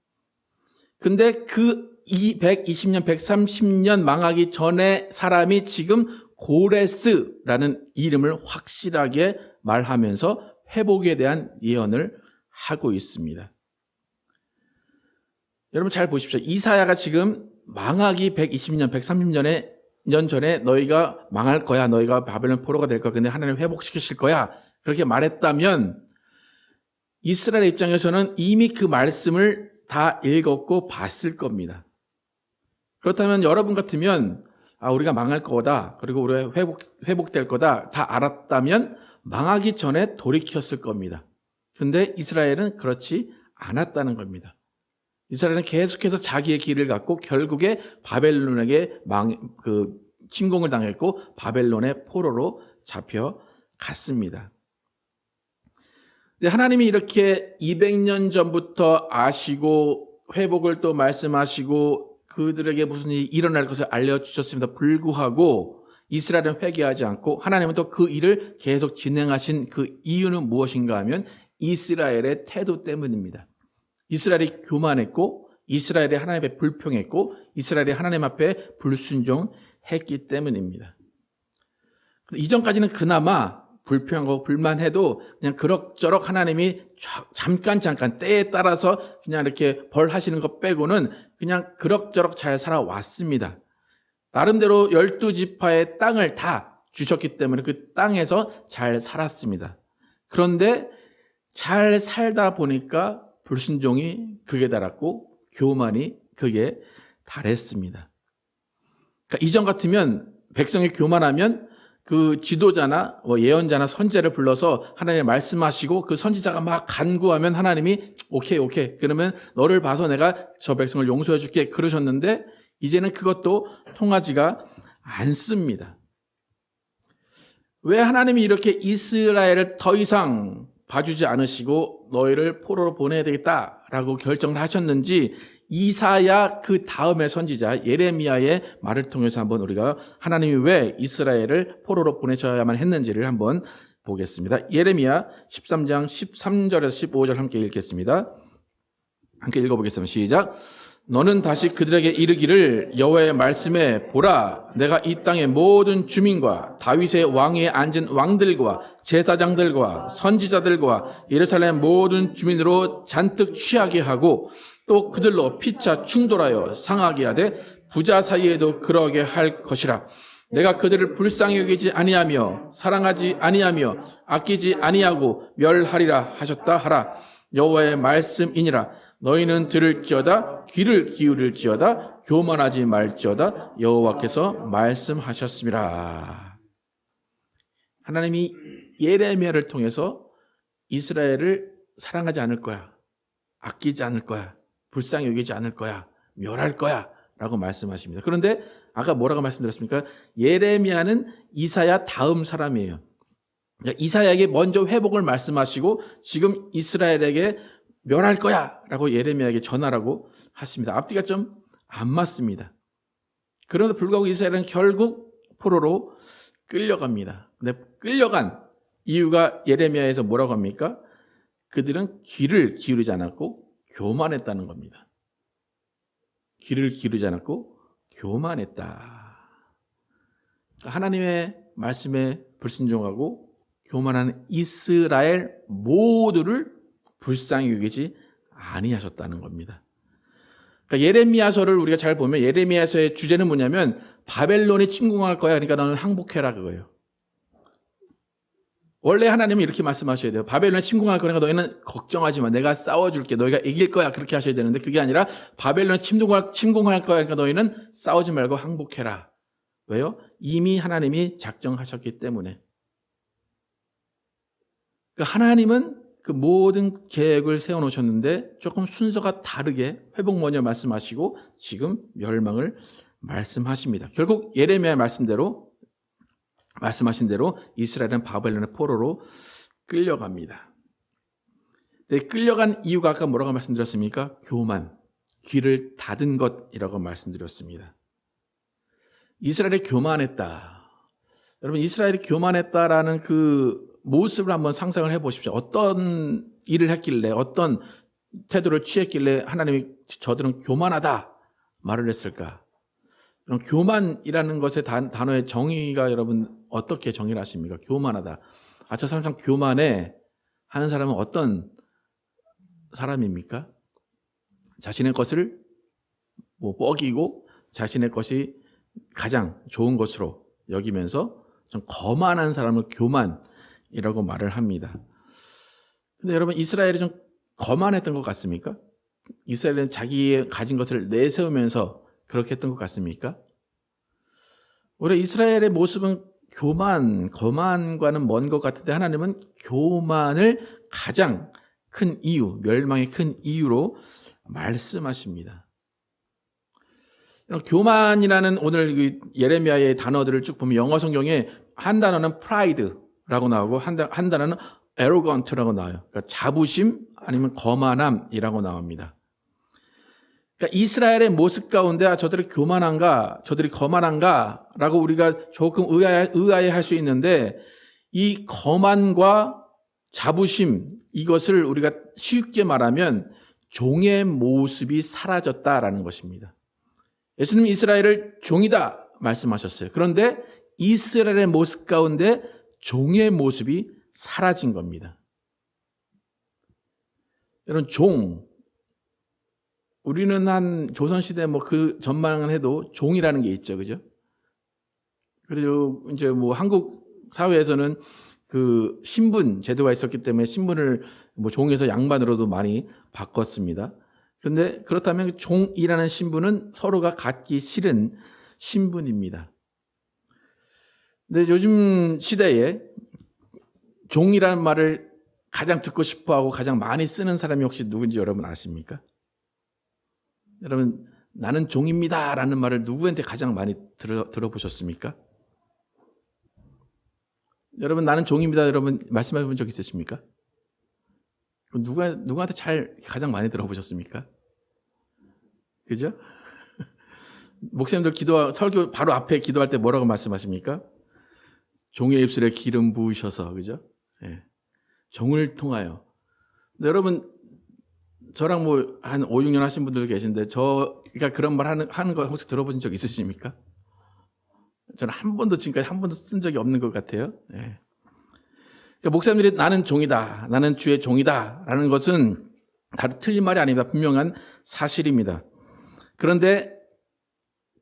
근데 그 120년, 130년 망하기 전에 사람이 지금 고레스라는 이름을 확실하게 말하면서 회복에 대한 예언을 하고 있습니다. 여러분 잘 보십시오. 이사야가 지금 망하기 120년, 130년 전에 너희가 망할 거야. 너희가 바벨론 포로가 될 거야. 근데 하나님 회복시키실 거야. 그렇게 말했다면 이스라엘 입장에서는 이미 그 말씀을 다 읽었고 봤을 겁니다. 그렇다면 여러분 같으면 우리가 망할 거다. 그리고 우리가 회복될 거다. 다 알았다면 망하기 전에 돌이켰을 겁니다. 근데 이스라엘은 그렇지 않았다는 겁니다. 이스라엘은 계속해서 자기의 길을 갖고 결국에 바벨론에게 침공을 당했고 바벨론의 포로로 잡혀갔습니다. 하나님이 이렇게 200년 전부터 아시고 회복을 또 말씀하시고 그들에게 무슨 일이 일어날 것을 알려주셨음에도 불구하고 이스라엘은 회개하지 않고 하나님은 또 그 일을 계속 진행하신 그 이유는 무엇인가 하면 이스라엘의 태도 때문입니다. 이스라엘이 교만했고 이스라엘이 하나님 앞에 불평했고 이스라엘이 하나님 앞에 불순종했기 때문입니다. 이전까지는 그나마 불평하고 불만해도 그냥 그럭저럭 하나님이 잠깐 때에 따라서 그냥 이렇게 벌하시는 것 빼고는 그냥 그럭저럭 잘 살아왔습니다. 나름대로 12지파의 땅을 다 주셨기 때문에 그 땅에서 잘 살았습니다. 그런데 잘 살다 보니까 불순종이 극에 달았고 교만이 극에 달했습니다. 그러니까 이전 같으면 백성이 교만하면 그 지도자나 예언자나 선지자를 불러서 하나님 말씀하시고 그 선지자가 막 간구하면 하나님이 오케이 그러면 너를 봐서 내가 저 백성을 용서해 줄게 그러셨는데 이제는 그것도 통하지가 않습니다. 왜 하나님이 이렇게 이스라엘을 더 이상 봐주지 않으시고 너희를 포로로 보내야 되겠다라고 결정을 하셨는지 이사야 그 다음의 선지자 예레미야의 말을 통해서 한번 우리가 하나님이 왜 이스라엘을 포로로 보내셔야만 했는지를 한번 보겠습니다. 예레미야 13장 13절에서 15절 함께 읽겠습니다. 함께 읽어보겠습니다. 시작. 너는 다시 그들에게 이르기를 여호와의 말씀에 보라 내가 이 땅의 모든 주민과 다윗의 왕위에 앉은 왕들과 제사장들과 선지자들과 예루살렘 모든 주민으로 잔뜩 취하게 하고 또 그들로 피차 충돌하여 상하게 하되 부자 사이에도 그러게 할 것이라. 내가 그들을 불쌍히 여기지 아니하며 사랑하지 아니하며 아끼지 아니하고 멸하리라 하셨다 하라. 여호와의 말씀이니라. 너희는 들을지어다 귀를 기울일지어다 교만하지 말지어다 여호와께서 말씀하셨습니다. 하나님이 예레미야를 통해서 이스라엘을 사랑하지 않을 거야, 아끼지 않을 거야, 불쌍히 여기지 않을 거야, 멸할 거야 라고 말씀하십니다. 그런데 아까 뭐라고 말씀드렸습니까? 예레미야는 이사야 다음 사람이에요. 그러니까 이사야에게 먼저 회복을 말씀하시고 지금 이스라엘에게 멸할 거야 라고 예레미야에게 전하라고 하십니다. 앞뒤가 좀 안 맞습니다. 그런데 불구하고 이스라엘은 결국 포로로 끌려갑니다. 근데 끌려간 이유가 예레미야에서 뭐라고 합니까? 그들은 귀를 기울이지 않았고 교만했다는 겁니다. 귀를 기울이지 않았고 교만했다. 하나님의 말씀에 불순종하고 교만한 이스라엘 모두를 불쌍히 여기지 아니하셨다는 겁니다. 그러니까 예레미야서를 우리가 잘 보면 예레미야서의 주제는 뭐냐면 바벨론이 침공할 거야. 그러니까 너는 항복해라 그거예요. 원래 하나님은 이렇게 말씀하셔야 돼요. 바벨론이 침공할 거니까 너희는 걱정하지 마. 내가 싸워줄게. 너희가 이길 거야. 그렇게 하셔야 되는데 그게 아니라 바벨론이 침공할 거야. 그러니까 너희는 싸우지 말고 항복해라. 왜요? 이미 하나님이 작정하셨기 때문에. 그러니까 하나님은 그 모든 계획을 세워놓으셨는데 조금 순서가 다르게 회복 먼저 말씀하시고 지금 멸망을 말씀하십니다. 결국 예레미야의 말씀하신 대로 이스라엘은 바벨론의 포로로 끌려갑니다. 근데 끌려간 이유가 아까 뭐라고 말씀드렸습니까? 교만, 귀를 닫은 것이라고 말씀드렸습니다. 이스라엘이 교만했다. 여러분 이스라엘이 교만했다라는 그 모습을 한번 상상을 해보십시오. 어떤 일을 했길래 어떤 태도를 취했길래 하나님이 저들은 교만하다 말을 했을까? 그럼 교만이라는 것의 단어의 정의가 여러분 어떻게 정의를 하십니까? 교만하다. 아, 저 사람 참 교만해 하는 사람은 어떤 사람입니까? 자신의 것을 뻐기고 자신의 것이 가장 좋은 것으로 여기면서 좀 거만한 사람을 교만이라고 말을 합니다. 근데 여러분 이스라엘이 좀 거만했던 것 같습니까? 이스라엘은 자기의 가진 것을 내세우면서 그렇게 했던 것 같습니까? 오히려 이스라엘의 모습은 거만과는 먼 것 같은데 하나님은 교만을 가장 큰 이유, 멸망의 큰 이유로 말씀하십니다. 교만이라는 오늘 예레미야의 단어들을 쭉 보면 영어 성경에 한 단어는 pride라고 나오고 한 단어는 arrogant라고 나와요. 그러니까 자부심 아니면 거만함이라고 나옵니다. 그러니까 이스라엘의 모습 가운데 저들이 교만한가, 저들이 거만한가 라고 우리가 조금 의아해할 수 있는데 이 거만과 자부심 이것을 우리가 쉽게 말하면 종의 모습이 사라졌다라는 것입니다. 예수님은 이스라엘을 종이다 말씀하셨어요. 그런데 이스라엘의 모습 가운데 종의 모습이 사라진 겁니다. 여러분 우리는 한 조선시대 그 전망을 해도 종이라는 게 있죠. 그죠? 그리고 이제 한국 사회에서는 그 신분 제도가 있었기 때문에 신분을 종에서 양반으로도 많이 바꿨습니다. 그런데 그렇다면 종이라는 신분은 서로가 갖기 싫은 신분입니다. 근데 요즘 시대에 종이라는 말을 가장 듣고 싶어하고 가장 많이 쓰는 사람이 혹시 누군지 여러분 아십니까? 여러분 나는 종입니다 라는 말을 누구한테 가장 많이 들어보셨습니까? 여러분 나는 종입니다 여러분 말씀해 본 적 있으십니까? 누구한테 가장 많이 들어보셨습니까? 그죠? 목사님들 설교 바로 앞에 기도할 때 뭐라고 말씀하십니까? 종의 입술에 기름 부으셔서, 그죠? 예. 종을 통하여. 근데 여러분, 저랑 뭐 한 5, 6년 하신 분들 계신데, 저가 그런 말 하는 거 혹시 들어보신 적 있으십니까? 저는 한 번도 지금까지 한 번도 쓴 적이 없는 것 같아요. 예. 그러니까 목사님들이 나는 종이다, 나는 주의 종이다 라는 것은 다른 틀린 말이 아닙니다. 분명한 사실입니다. 그런데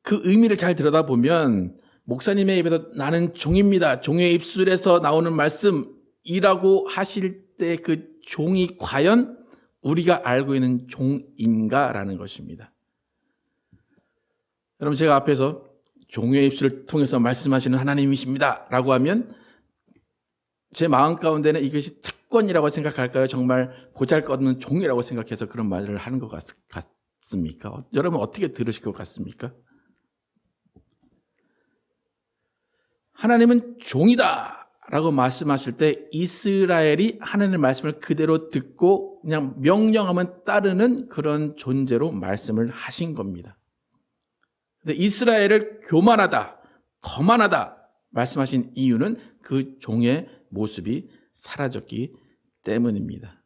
그 의미를 잘 들여다보면 목사님의 입에서 나는 종입니다, 종의 입술에서 나오는 말씀이라고 하실 때 그 종이 과연 우리가 알고 있는 종인가라는 것입니다. 여러분, 제가 앞에서 종의 입술을 통해서 말씀하시는 하나님이십니다 라고 하면 제 마음 가운데는 이것이 특권이라고 생각할까요? 정말 보잘것없는 종이라고 생각해서 그런 말을 하는 것 같습니까? 여러분 어떻게 들으실 것 같습니까? 하나님은 종이다 라고 말씀하실 때 이스라엘이 하나님의 말씀을 그대로 듣고 그냥 명령하면 따르는 그런 존재로 말씀을 하신 겁니다. 근데 이스라엘을 교만하다, 거만하다 말씀하신 이유는 그 종의 모습이 사라졌기 때문입니다.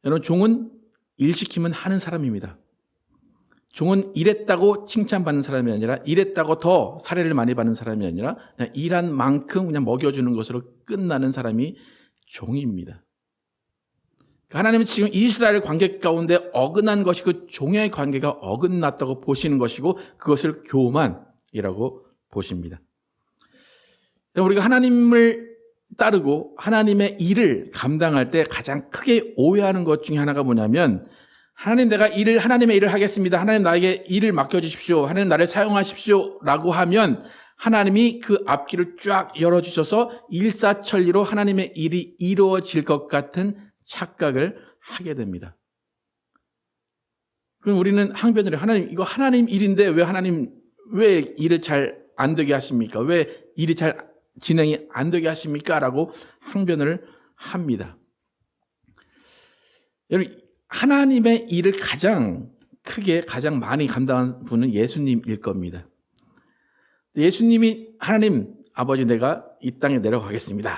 여러분, 종은 일 시키면 하는 사람입니다. 종은 일했다고 칭찬받는 사람이 아니라 일했다고 더 사례를 많이 받는 사람이 아니라 그냥 일한 만큼 그냥 먹여주는 것으로 끝나는 사람이 종입니다. 하나님은 지금 이스라엘 관계 가운데 어긋난 것이 그 종의 관계가 어긋났다고 보시는 것이고 그것을 교만이라고 보십니다. 우리가 하나님을 따르고 하나님의 일을 감당할 때 가장 크게 오해하는 것 중에 하나가 뭐냐면 하나님 내가 하나님의 일을 하겠습니다. 하나님 나에게 일을 맡겨주십시오. 하나님 나를 사용하십시오. 라고 하면 하나님이 그 앞길을 쫙 열어주셔서 일사천리로 하나님의 일이 이루어질 것 같은 착각을 하게 됩니다. 그럼 우리는 항변을 해요. 하나님, 이거 하나님 일인데 왜 일을 잘 안 되게 하십니까? 왜 일이 잘 진행이 안 되게 하십니까? 라고 항변을 합니다. 여러분, 하나님의 일을 가장 많이 감당한 분은 예수님일 겁니다. 예수님이 하나님 아버지 내가 이 땅에 내려가겠습니다.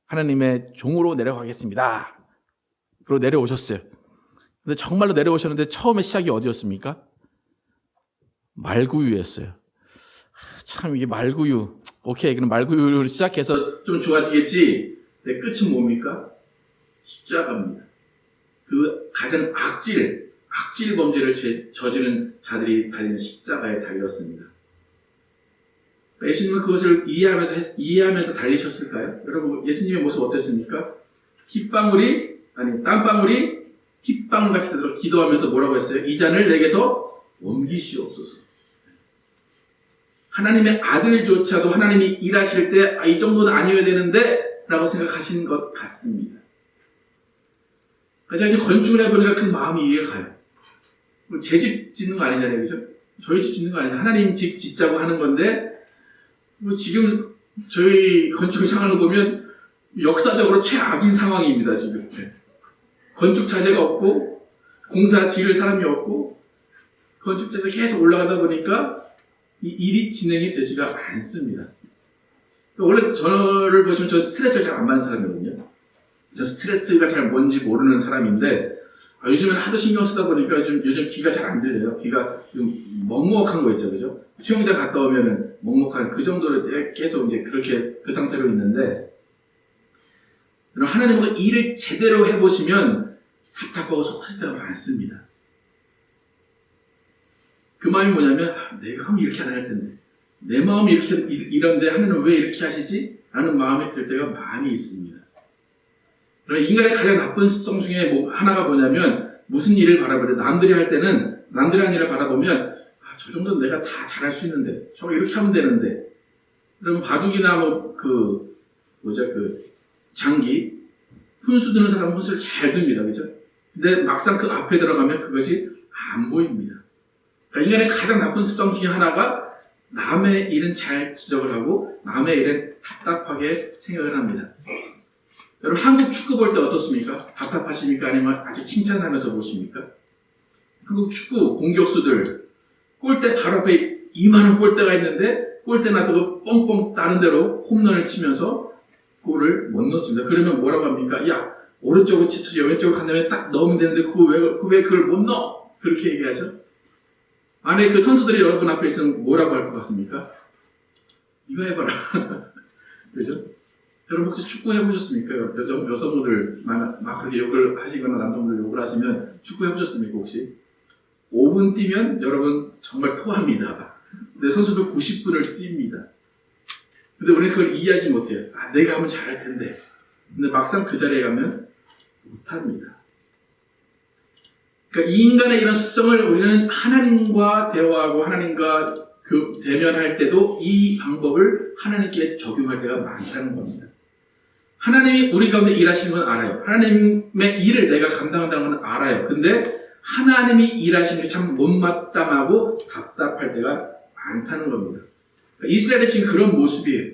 하나님의 종으로 내려가겠습니다. 그리고 내려오셨어요. 근데 정말로 내려오셨는데 처음에 시작이 어디였습니까? 말구유였어요. 참 이게 말구유. 오케이, 그럼 말구유로 시작해서 좀 좋아지겠지. 근데 끝은 뭡니까? 십자가입니다. 그 가장 악질 범죄를 저지른 자들이 달리는 십자가에 달렸습니다. 예수님은 그것을 이해하면서 달리셨을까요? 여러분, 예수님의 모습 어땠습니까? 땀방울이 핏방울같이 되도록 기도하면서 뭐라고 했어요? 이 잔을 내게서 옮기시옵소서. 하나님의 아들조차도 하나님이 일하실 때 이 정도는 아니어야 되는데 라고 생각하시는 것 같습니다. 제가 이제 건축을 해보니까 그 마음이 이해가 가요. 제 집 짓는 거 아니잖아요, 그죠? 저희 집 짓는 거 아니잖아요. 하나님 집 짓자고 하는 건데, 지금 저희 건축 상황을 보면 역사적으로 최악인 상황입니다, 지금. 건축 자재가 없고, 공사 지을 사람이 없고, 건축 자재가 계속 올라가다 보니까 이 일이 진행이 되지가 않습니다. 원래 저를 보시면 저 스트레스를 잘 안 받는 사람이거든요. 저 스트레스가 잘 뭔지 모르는 사람인데 요즘에는 하도 신경 쓰다 보니까 요즘 귀가 잘 안 들려요. 귀가 좀 먹먹한 거 있죠, 그죠? 수영장 갔다 오면은 먹먹한 그 정도로 계속 이제 그렇게 그 상태로 있는데 하나님과 일을 제대로 해보시면 답답하고 속 터질 때가 많습니다. 그 마음이 뭐냐면 내가 하면 이렇게 안 할 텐데 내 마음이 이런데 하나님은 왜 이렇게 하시지? 라는 마음이 들 때가 많이 있습니다. 인간의 가장 나쁜 습성 중에 하나가 뭐냐면 무슨 일을 바라볼 때 남들이 할 때는 남들이 하는 일을 바라보면 저 정도는 내가 다 잘할 수 있는데 저거 이렇게 하면 되는데 그러면 바둑이나 장기 훈수 드는 사람은 훈수를 잘 듭니다. 그죠? 근데 막상 그 앞에 들어가면 그것이 안 보입니다. 그러니까 인간의 가장 나쁜 습성 중에 하나가 남의 일은 잘 지적을 하고 남의 일은 답답하게 생각을 합니다. 여러분 한국 축구 볼 때 어떻습니까? 답답하십니까? 아니면 아주 칭찬하면서 보십니까? 한국 축구 공격수들 골대 바로 앞에 이만한 골대가 있는데 골대 놔두고 뻥뻥 다른 데로 홈런을 치면서 골을 못 넣습니다. 그러면 뭐라고 합니까? 야, 오른쪽으로 치트지 왼쪽으로 간 다음에 딱 넣으면 되는데 왜 그걸 못 넣어? 그렇게 얘기하죠. 안에 그 선수들이 여러분 앞에 있으면 뭐라고 할 것 같습니까? 이거 해봐라. 그죠? 여러분 혹시 축구 해보셨습니까? 여성분들 막 그렇게 욕을 하시거나 남성분들 욕을 하시면 축구 해보셨습니까 혹시? 5분 뛰면 여러분 정말 토합니다. 근데 선수도 90분을 뜁니다. 근데 우리는 그걸 이해하지 못해요. 아, 내가 하면 잘할 텐데. 근데 막상 그 자리에 가면 못합니다. 그러니까 이 인간의 이런 습성을 우리는 하나님과 대화하고 하나님과 대면할 때도 이 방법을 하나님께 적용할 때가 많다는 겁니다. 하나님이 우리 가운데 일하시는 건 알아요. 하나님의 일을 내가 감당한다는 건 알아요. 근데 하나님이 일하시는 게 참 못마땅하고 답답할 때가 많다는 겁니다. 그러니까 이스라엘의 지금 그런 모습이에요.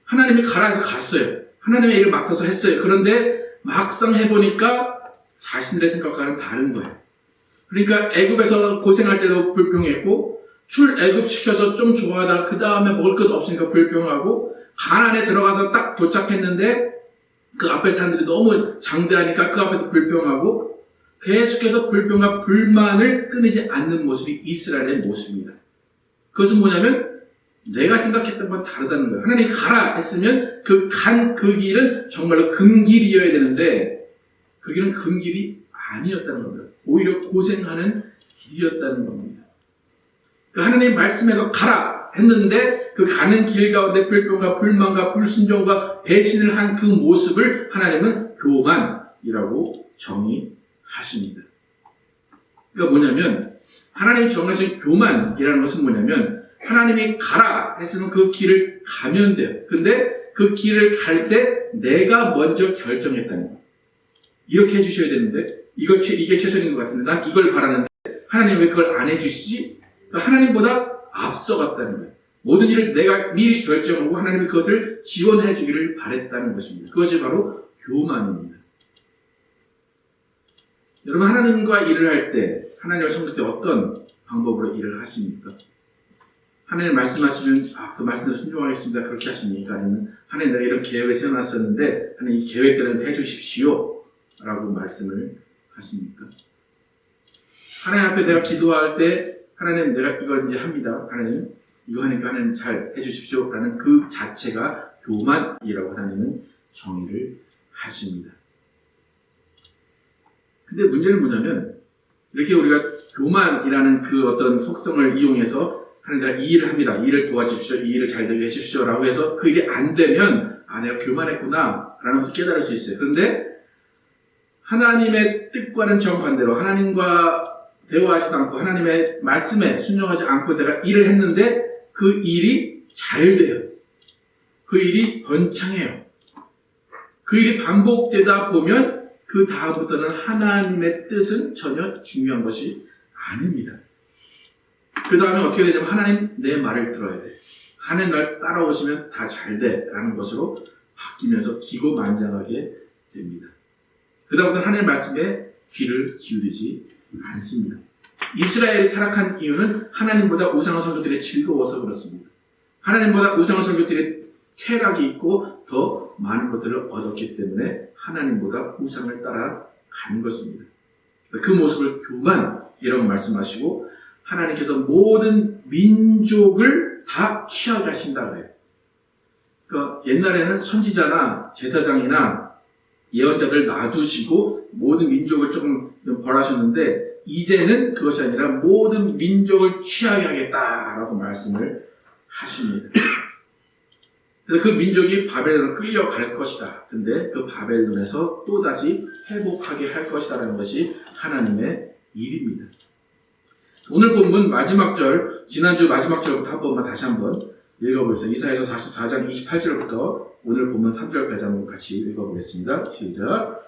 하나님이 가라 해서 갔어요. 하나님의 일을 맡아서 했어요. 그런데 막상 해보니까 자신들의 생각과는 다른 거예요. 그러니까 애굽에서 고생할 때도 불평했고 출애굽시켜서 좀 좋아하다가 그 다음에 먹을 것도 없으니까 불평하고 가나안에 들어가서 딱 도착했는데 그 앞에 사람들이 너무 장대하니까 그 앞에서 불평하고 계속해서 불평과 불만을 끊이지 않는 모습이 이스라엘의 모습입니다. 그것은 뭐냐면 내가 생각했던 건 다르다는 거예요. 하나님이 가라 했으면 그 길은 정말로 금길이어야 되는데 그 길은 금길이 아니었다는 겁니다. 오히려 고생하는 길이었다는 겁니다. 그러니까 하나님 말씀에서 가라 했는데 그 가는 길 가운데 불평과 불만과 불순종과 배신을 한 그 모습을 하나님은 교만이라고 정의하십니다. 그러니까 뭐냐면 하나님이 정하신 교만이라는 것은 뭐냐면 하나님이 가라 했으면 그 길을 가면 돼요. 근데 그 길을 갈 때 내가 먼저 결정했다는 거예요. 이렇게 해주셔야 되는데 이게 최선인 것 같은데 난 이걸 바라는데 하나님 왜 그걸 안 해주시지? 그러니까 하나님보다 앞서갔다는 거예요. 모든 일을 내가 미리 결정하고 하나님이 그것을 지원해 주기를 바랬다는 것입니다. 그것이 바로 교만입니다. 여러분 하나님과 일을 할 때 하나님을 섬길 때 어떤 방법으로 일을 하십니까? 하나님 말씀하시면 그 말씀에 순종하겠습니다. 그렇게 하십니까? 아니면 하나님 내가 이런 계획을 세워놨었는데 하나님 이 계획대로 해주십시오 라고 말씀을 하십니까? 하나님 앞에 내가 기도할 때 하나님 내가 이걸 이제 합니다. 하나님 이거 하니까 하나님 잘 해주십시오 라는 그 자체가 교만이라고 하나님은 정의를 하십니다. 근데 문제는 뭐냐면 이렇게 우리가 교만이라는 그 어떤 속성을 이용해서 하나님 내가 이 일을 합니다. 이 일을 도와주십시오. 이 일을 잘 되게 해주십시오 라고 해서 그 일이 안 되면 내가 교만했구나 라는 것을 깨달을 수 있어요. 그런데 하나님의 뜻과는 정반대로 하나님과 대화하지도 않고 하나님의 말씀에 순종하지 않고 내가 일을 했는데 그 일이 잘 돼요. 그 일이 번창해요. 그 일이 반복되다 보면 그 다음부터는 하나님의 뜻은 전혀 중요한 것이 아닙니다. 그 다음에 어떻게 되냐면 하나님 내 말을 들어야 돼. 하나님 날 따라오시면 다 잘 돼 라는 것으로 바뀌면서 기고만장하게 됩니다. 그 다음부터 하나님의 말씀에 귀를 기울이지 않습니다. 이스라엘이 타락한 이유는 하나님보다 우상의 선조들이 즐거워서 그렇습니다. 하나님보다 우상의 선조들이 쾌락이 있고 더 많은 것들을 얻었기 때문에 하나님보다 우상을 따라간 것입니다. 그 모습을 교만이라고 말씀하시고 하나님께서 모든 민족을 다 취하게 하신다 그래요. 그러니까 옛날에는 선지자나 제사장이나 예언자들 놔두시고 모든 민족을 조금 벌하셨는데 이제는 그것이 아니라 모든 민족을 취하게 하겠다라고 말씀을 하십니다. 그래서 그 민족이 바벨론으로 끌려갈 것이다. 근데 그 바벨론에서 또다시 회복하게 할 것이다라는 것이 하나님의 일입니다. 오늘 본문 마지막 절, 지난주 마지막 절부터 한 번만 다시 한번 읽어보겠습니다. 이사야서 44장 28절부터 오늘 본문 3절까지 한번 같이 읽어보겠습니다. 시작.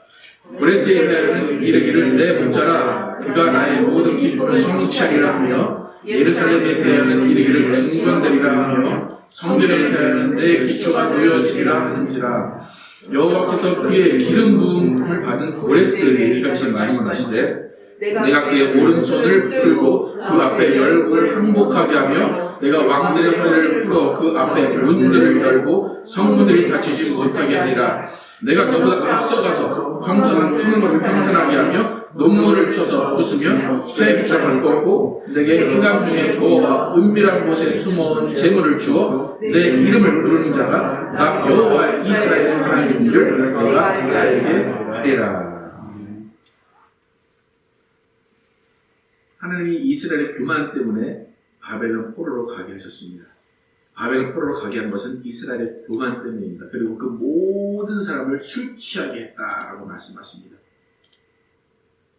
고레스의 대하여는 이르기를 내 문자라 그가 나의 모든 기쁨을 성취하리라 하며 예루살렘에 대하여는 이르기를 중건되리라 하며 성전에 대하여는 내 기초가 놓여지리라 하는지라. 여호와께서 그의 기름 부음을 받은 고레스에게 이같이 말씀하시되 내가 그의 오른손을 들고 그 앞에 열국을 항복하게 하며 내가 왕들의 허리를 풀어 그 앞에 문들을 열고 성문들이 닫히지 못하게 하리라. 내가 너보다 앞서가서 평탄한 것을 평탄하게 하며 논문을 쳐서 부수며 쇠빗장을 꺾고 내게 흑암 중에 여호와 은밀한 곳에 숨어온 재물을 주어 내 이름을 부르는 자가 나 여호와 이스라엘의 하나님인 줄 내가 알게 하리라. 하나님이 이스라엘의 교만 때문에 바벨론 포로로 가게 하셨습니다. 바벨론 포로로 가게 한 것은 이스라엘의 교만 때문입니다. 그리고 그 모든 사람을 술 취하게 했다라고 말씀하십니다.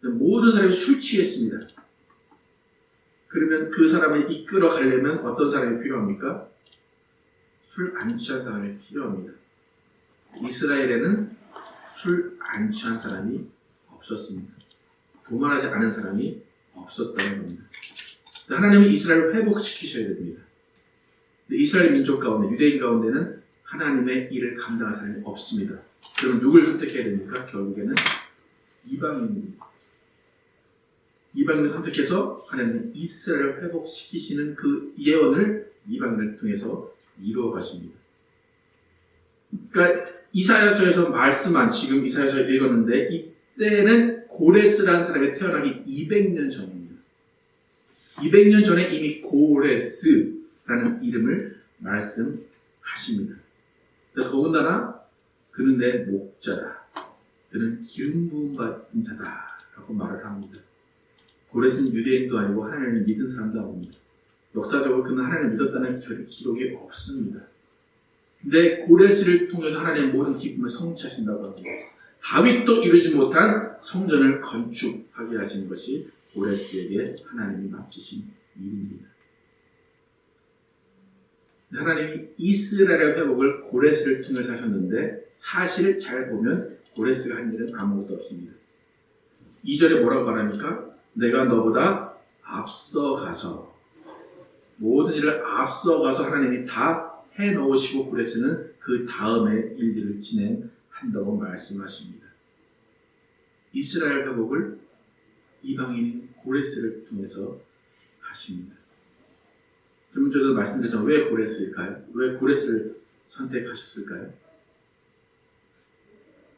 모든 사람이 술 취했습니다. 그러면 그 사람을 이끌어 가려면 어떤 사람이 필요합니까? 술 안 취한 사람이 필요합니다. 이스라엘에는 술 안 취한 사람이 없었습니다. 교만하지 않은 사람이 없었다는 겁니다. 하나님은 이스라엘을 회복시키셔야 됩니다. 이스라엘 민족 가운데, 유대인 가운데는 하나님의 일을 감당할 사람이 없습니다. 그럼 누굴 선택해야 됩니까? 결국에는 이방인입니다. 이방인을 선택해서 하나님은 이스라엘을 회복시키시는 그 예언을 이방인을 통해서 이루어 가십니다. 그러니까 이사야서에서 말씀한, 지금 이사야서 읽었는데 이때는 고레스라는 사람이 태어나기 200년 전입니다. 200년 전에 이미 고레스라는 이름을 말씀하십니다. 더군다나 그는 내 목자다. 그는 기름 부음 받은 자다. 라고 말을 합니다. 고레스는 유대인도 아니고 하나님을 믿은 사람도 아닙니다. 역사적으로 그는 하나님을 믿었다는 기록이 없습니다. 근데 고레스를 통해서 하나님의 모든 기쁨을 성취하신다고 합니다. 다윗도 이루지 못한 성전을 건축하게 하신 것이 고레스에게 하나님이 맡기신 일입니다. 하나님이 이스라엘의 회복을 고레스를 통해서 하셨는데 사실 잘 보면 고레스가 한 일은 아무것도 없습니다. 2절에 뭐라고 말합니까? 내가 너보다 앞서가서, 모든 일을 앞서가서 하나님이 다 해놓으시고 고레스는 그 다음에 일들을 진행한다고 말씀하십니다. 이스라엘 회복을 이방인 고레스를 통해서 하십니다. 좀 전에도 말씀드렸지만 왜 고레스일까요? 왜 고레스를 선택하셨을까요?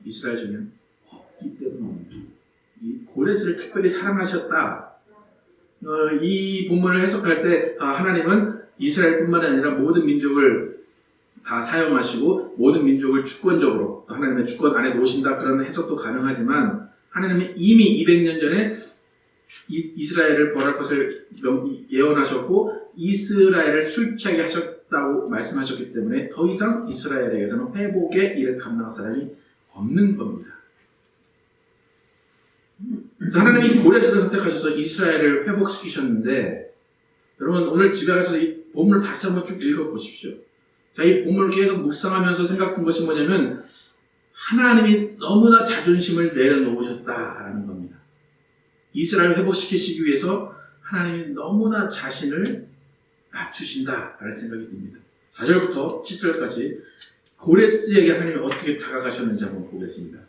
이스라엘 중에는 없기 때문입니다. 이 고레스를 특별히 사랑하셨다. 이 본문을 해석할 때 하나님은 이스라엘뿐만 아니라 모든 민족을 다 사용하시고 모든 민족을 주권적으로 하나님의 주권 안에 놓으신다, 그런 해석도 가능하지만 하나님은 이미 200년 전에 이스라엘을 벌할 것을 예언하셨고 이스라엘을 술 취하게 하셨다고 말씀하셨기 때문에 더 이상 이스라엘에게서는 회복의 일을 감당할 사람이 없는 겁니다. 그래서 하나님이 고레스를 선택하셔서 이스라엘을 회복시키셨는데, 여러분 오늘 집에 가서 이 본문을 다시 한번 쭉 읽어보십시오. 자, 이 본문을 계속 묵상하면서 생각한 것이 뭐냐면 하나님이 너무나 자존심을 내려놓으셨다라는 겁니다. 이스라엘을 회복시키시기 위해서 하나님이 너무나 자신을 낮추신다라는 생각이 듭니다. 4절부터 7절까지 고레스에게 하나님이 어떻게 다가가셨는지 한번 보겠습니다.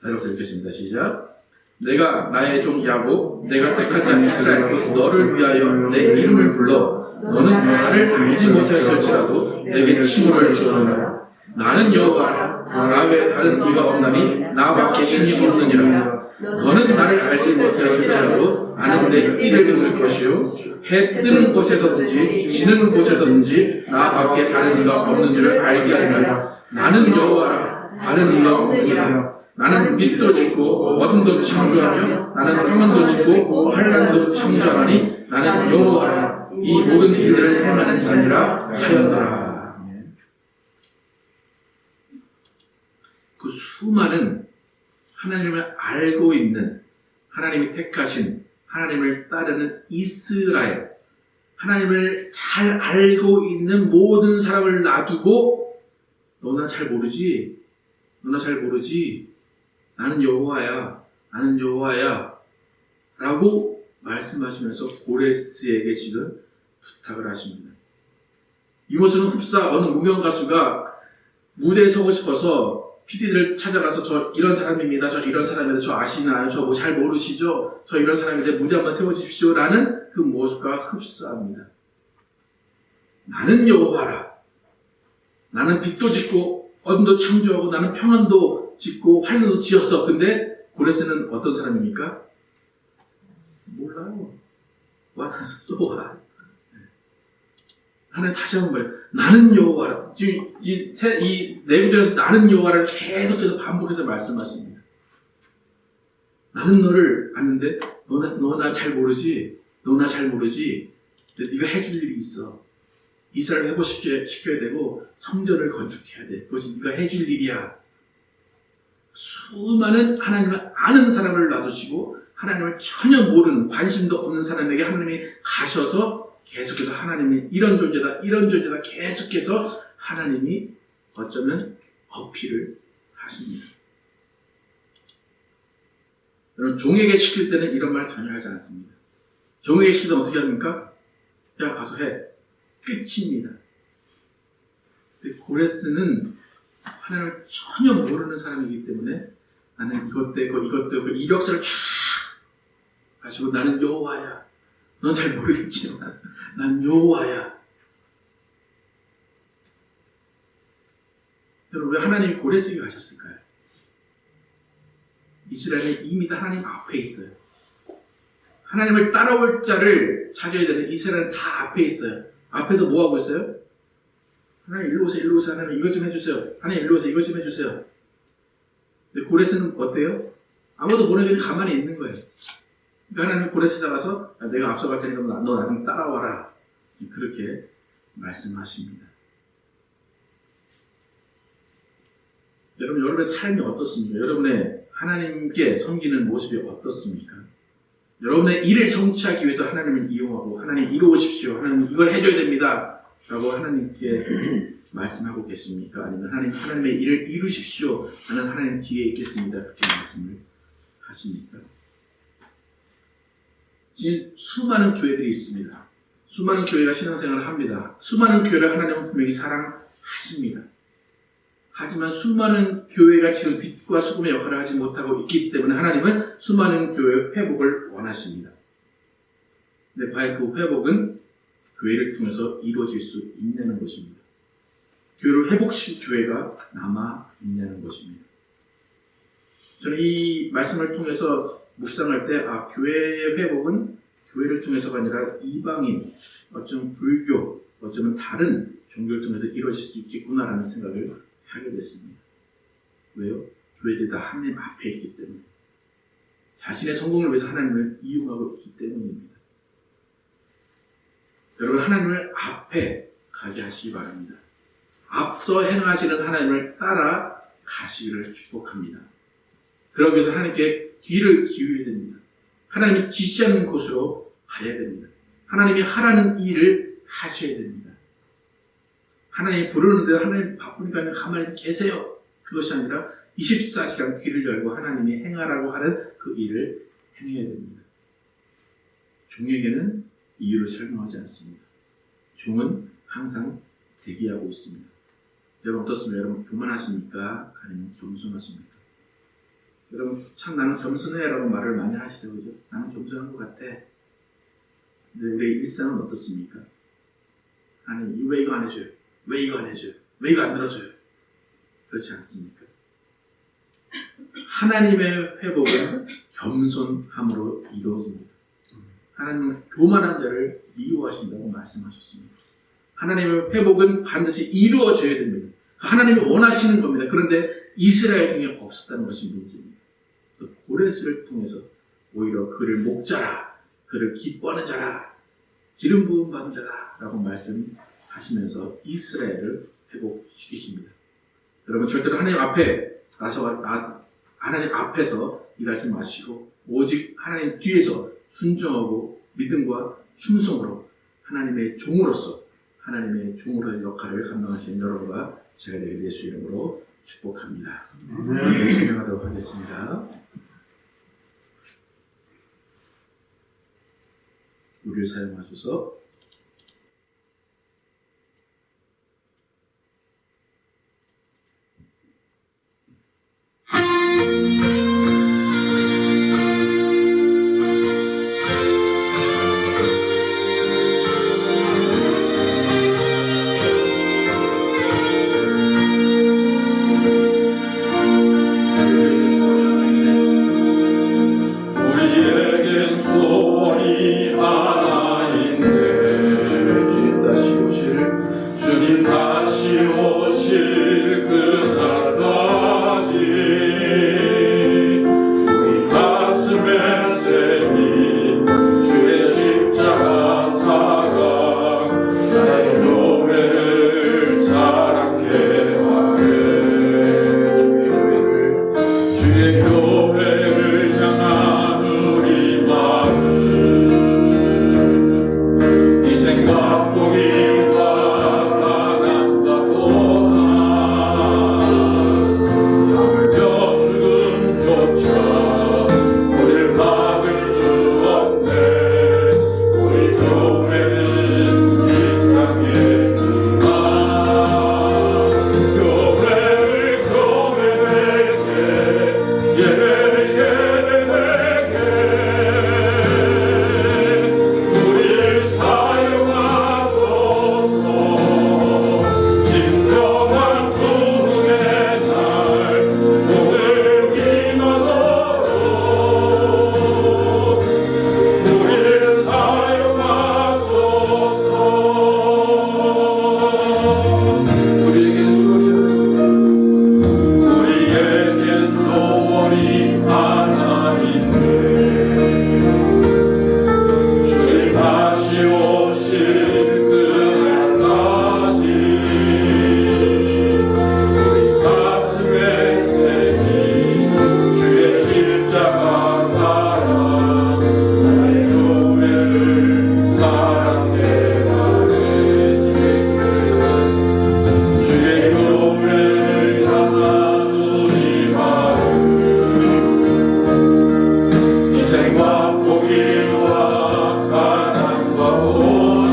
4절부터 읽겠습니다. 시작. 내가 나의 종 야곱, 내가 택한 자 이스라엘 곧 너를 위하여 내 이름을 불러 너는 나를 알지 못하였을지라도 내게 칭호를 주었노라. 나는 여호와라. 나 외에 다른 이가 없나니 나밖에 신이 없느니라. 너는 나를 알지 못하였을지라도 나는 내 띠를 끊을 것이요 해 뜨는 곳에서든지 지는 곳에서든지 나밖에 다른 이가 없는지를 알게 하리라. 나는 여호와라. 다른 이가 없느니라. 나는 빛도 짓고 어둠도 창조하며 나는 평안도 짓고 환난도 창조하니 나는 여호와라. 이 모든 일들을 행하는 자니라 하였노라. 그 수많은 하나님을 알고 있는, 하나님이 택하신, 하나님을 따르는 이스라엘, 하나님을 잘 알고 있는 모든 사람을 놔두고 너나 잘 모르지? 너나 잘 모르지? 나는 여호와야. 나는 여호와야. 라고 말씀하시면서 고레스에게 지금 부탁을 하십니다. 이 모습은 흡사 어느 무명 가수가 무대에 서고 싶어서 PD들 찾아가서 저 이런 사람입니다. 저 이런 사람입니다. 저 아시나요? 저 뭐 잘 모르시죠? 저 이런 사람인데 무대 한번 세워주십시오. 라는 그 모습과 흡사합니다. 나는 여호와라. 나는 빛도 짓고 어둠도 창조하고 나는 평안도 짓고 환란도 지었어. 근데 고레스는 어떤 사람입니까? 몰라요. 쏘아. 하나님 다시 한번 말해요. 나는 여호와라. 지금 이 내구절에서 나는 여호와를 계속해서 반복해서 말씀하십니다. 나는 너를 아는데 너 나 잘 모르지? 너 나 잘 모르지? 근데 네가 해줄 일이 있어. 이스라엘 회복시켜야 되고 성전을 건축해야 돼. 그것이 네가 해줄 일이야. 수많은 하나님을 아는 사람을 놔두시고 하나님을 전혀 모르는 관심도 없는 사람에게 하나님이 가셔서 계속해서 하나님이 이런 존재다 계속해서 하나님이 어쩌면 어필을 하십니다. 여러분 종에게 시킬 때는 이런 말 전혀 하지 않습니다. 종에게 시키면 어떻게 합니까? 야 가서 해. 끝입니다. 근데 고레스는 하나님을 전혀 모르는 사람이기 때문에 나는 이것 되고 이력서를 쫙 가지고 나는 여호와야. 넌 잘 모르겠지만 난 여호와야. 여러분 왜 하나님이 고레스에게 가셨을까요? 이스라엘은 이미 다 하나님 앞에 있어요. 하나님을 따라올 자를 찾아야 되는 이스라엘은 다 앞에 있어요. 앞에서 뭐 하고 있어요? 하나님 일로 오세요. 하나님 이것 좀 해주세요. 하나님 일로 오세요. 이것 좀 해주세요. 근데 고레스는 어때요? 아무도 모르는 게 가만히 있는 거예요. 그러니까 하나님 고레스 잡아서 내가 앞서갈 테니까 너 나 좀 따라와라. 그렇게 말씀하십니다. 여러분의 삶이 어떻습니까? 여러분의 하나님께 섬기는 모습이 어떻습니까? 여러분의 일을 성취하기 위해서 하나님을 이용하고 하나님 이루어오십시오. 하나님 이걸 해줘야 됩니다. 라고 하나님께 말씀하고 계십니까? 아니면 하나님의 일을 이루십시오. 나는 하나님 뒤에 있겠습니다. 그렇게 말씀을 하십니까? 지금 수많은 교회들이 있습니다. 수많은 교회가 신앙생활을 합니다. 수많은 교회를 하나님은 분명히 사랑하십니다. 하지만 수많은 교회가 지금 빛과 소금의 역할을 하지 못하고 있기 때문에 하나님은 수많은 교회의 회복을 원하십니다. 근데 과연 그 회복은 교회를 통해서 이루어질 수 있냐는 것입니다. 교회를 회복시킬 교회가 남아있냐는 것입니다. 저는 이 말씀을 통해서 묵상할 때 교회의 회복은 교회를 통해서가 아니라 이방인, 어쩌면 불교, 어쩌면 다른 종교를 통해서 이루어질 수도 있겠구나라는 생각을 하게 됐습니다. 왜요? 교회들이 다 하나님 앞에 있기 때문에 자신의 성공을 위해서 하나님을 이용하고 있기 때문입니다. 여러분 하나님을 앞에 가게 하시기 바랍니다. 앞서 행하시는 하나님을 따라 가시기를 축복합니다. 그러기 위해서 하나님께 귀를 기울여야 됩니다. 하나님이 지시하는 곳으로 가야 됩니다. 하나님이 하라는 일을 하셔야 됩니다. 하나님이 부르는데 하나님 바쁘니까 그냥 가만히 계세요. 그것이 아니라 24시간 귀를 열고 하나님이 행하라고 하는 그 일을 행해야 됩니다. 종에게는 이유를 설명하지 않습니다. 종은 항상 대기하고 있습니다. 여러분 어떻습니까? 여러분 교만하십니까? 아니면 겸손하십니까? 여러분 참 나는 겸손해 라고 말을 많이 하시죠. 그죠? 나는 겸손한 것 같아. 근데 우리의 일상은 어떻습니까? 아니 왜 이거 안 해줘요? 왜 이거 안 해줘요? 왜 이거 안 들어줘요? 그렇지 않습니까? 하나님의 회복은 겸손함으로 이루어집니다. 하나님은 교만한 자를 미워하신다고 말씀하셨습니다. 하나님의 회복은 반드시 이루어져야 됩니다. 하나님이 원하시는 겁니다. 그런데 이스라엘 중에 없었다는 것이 문제입니다. 그래서 고레스를 통해서 오히려 그를 목자라, 그를 기뻐하는 자라, 기름 부음 받은 자라 라고 말씀하시면서 이스라엘을 회복시키십니다. 여러분 절대로 하나님 앞에 가서 하나님 앞에서 일하지 마시고 오직 하나님 뒤에서 순종하고 믿음과 충성으로 하나님의 종으로서 하나님의 종으로의 역할을 감당하시는 여러분과 제가 되길 예수 이름으로 축복합니다. 네, 진행하도록 하겠습니다. 우리를 사용하소서. 전쟁과 포기와 가난과 고난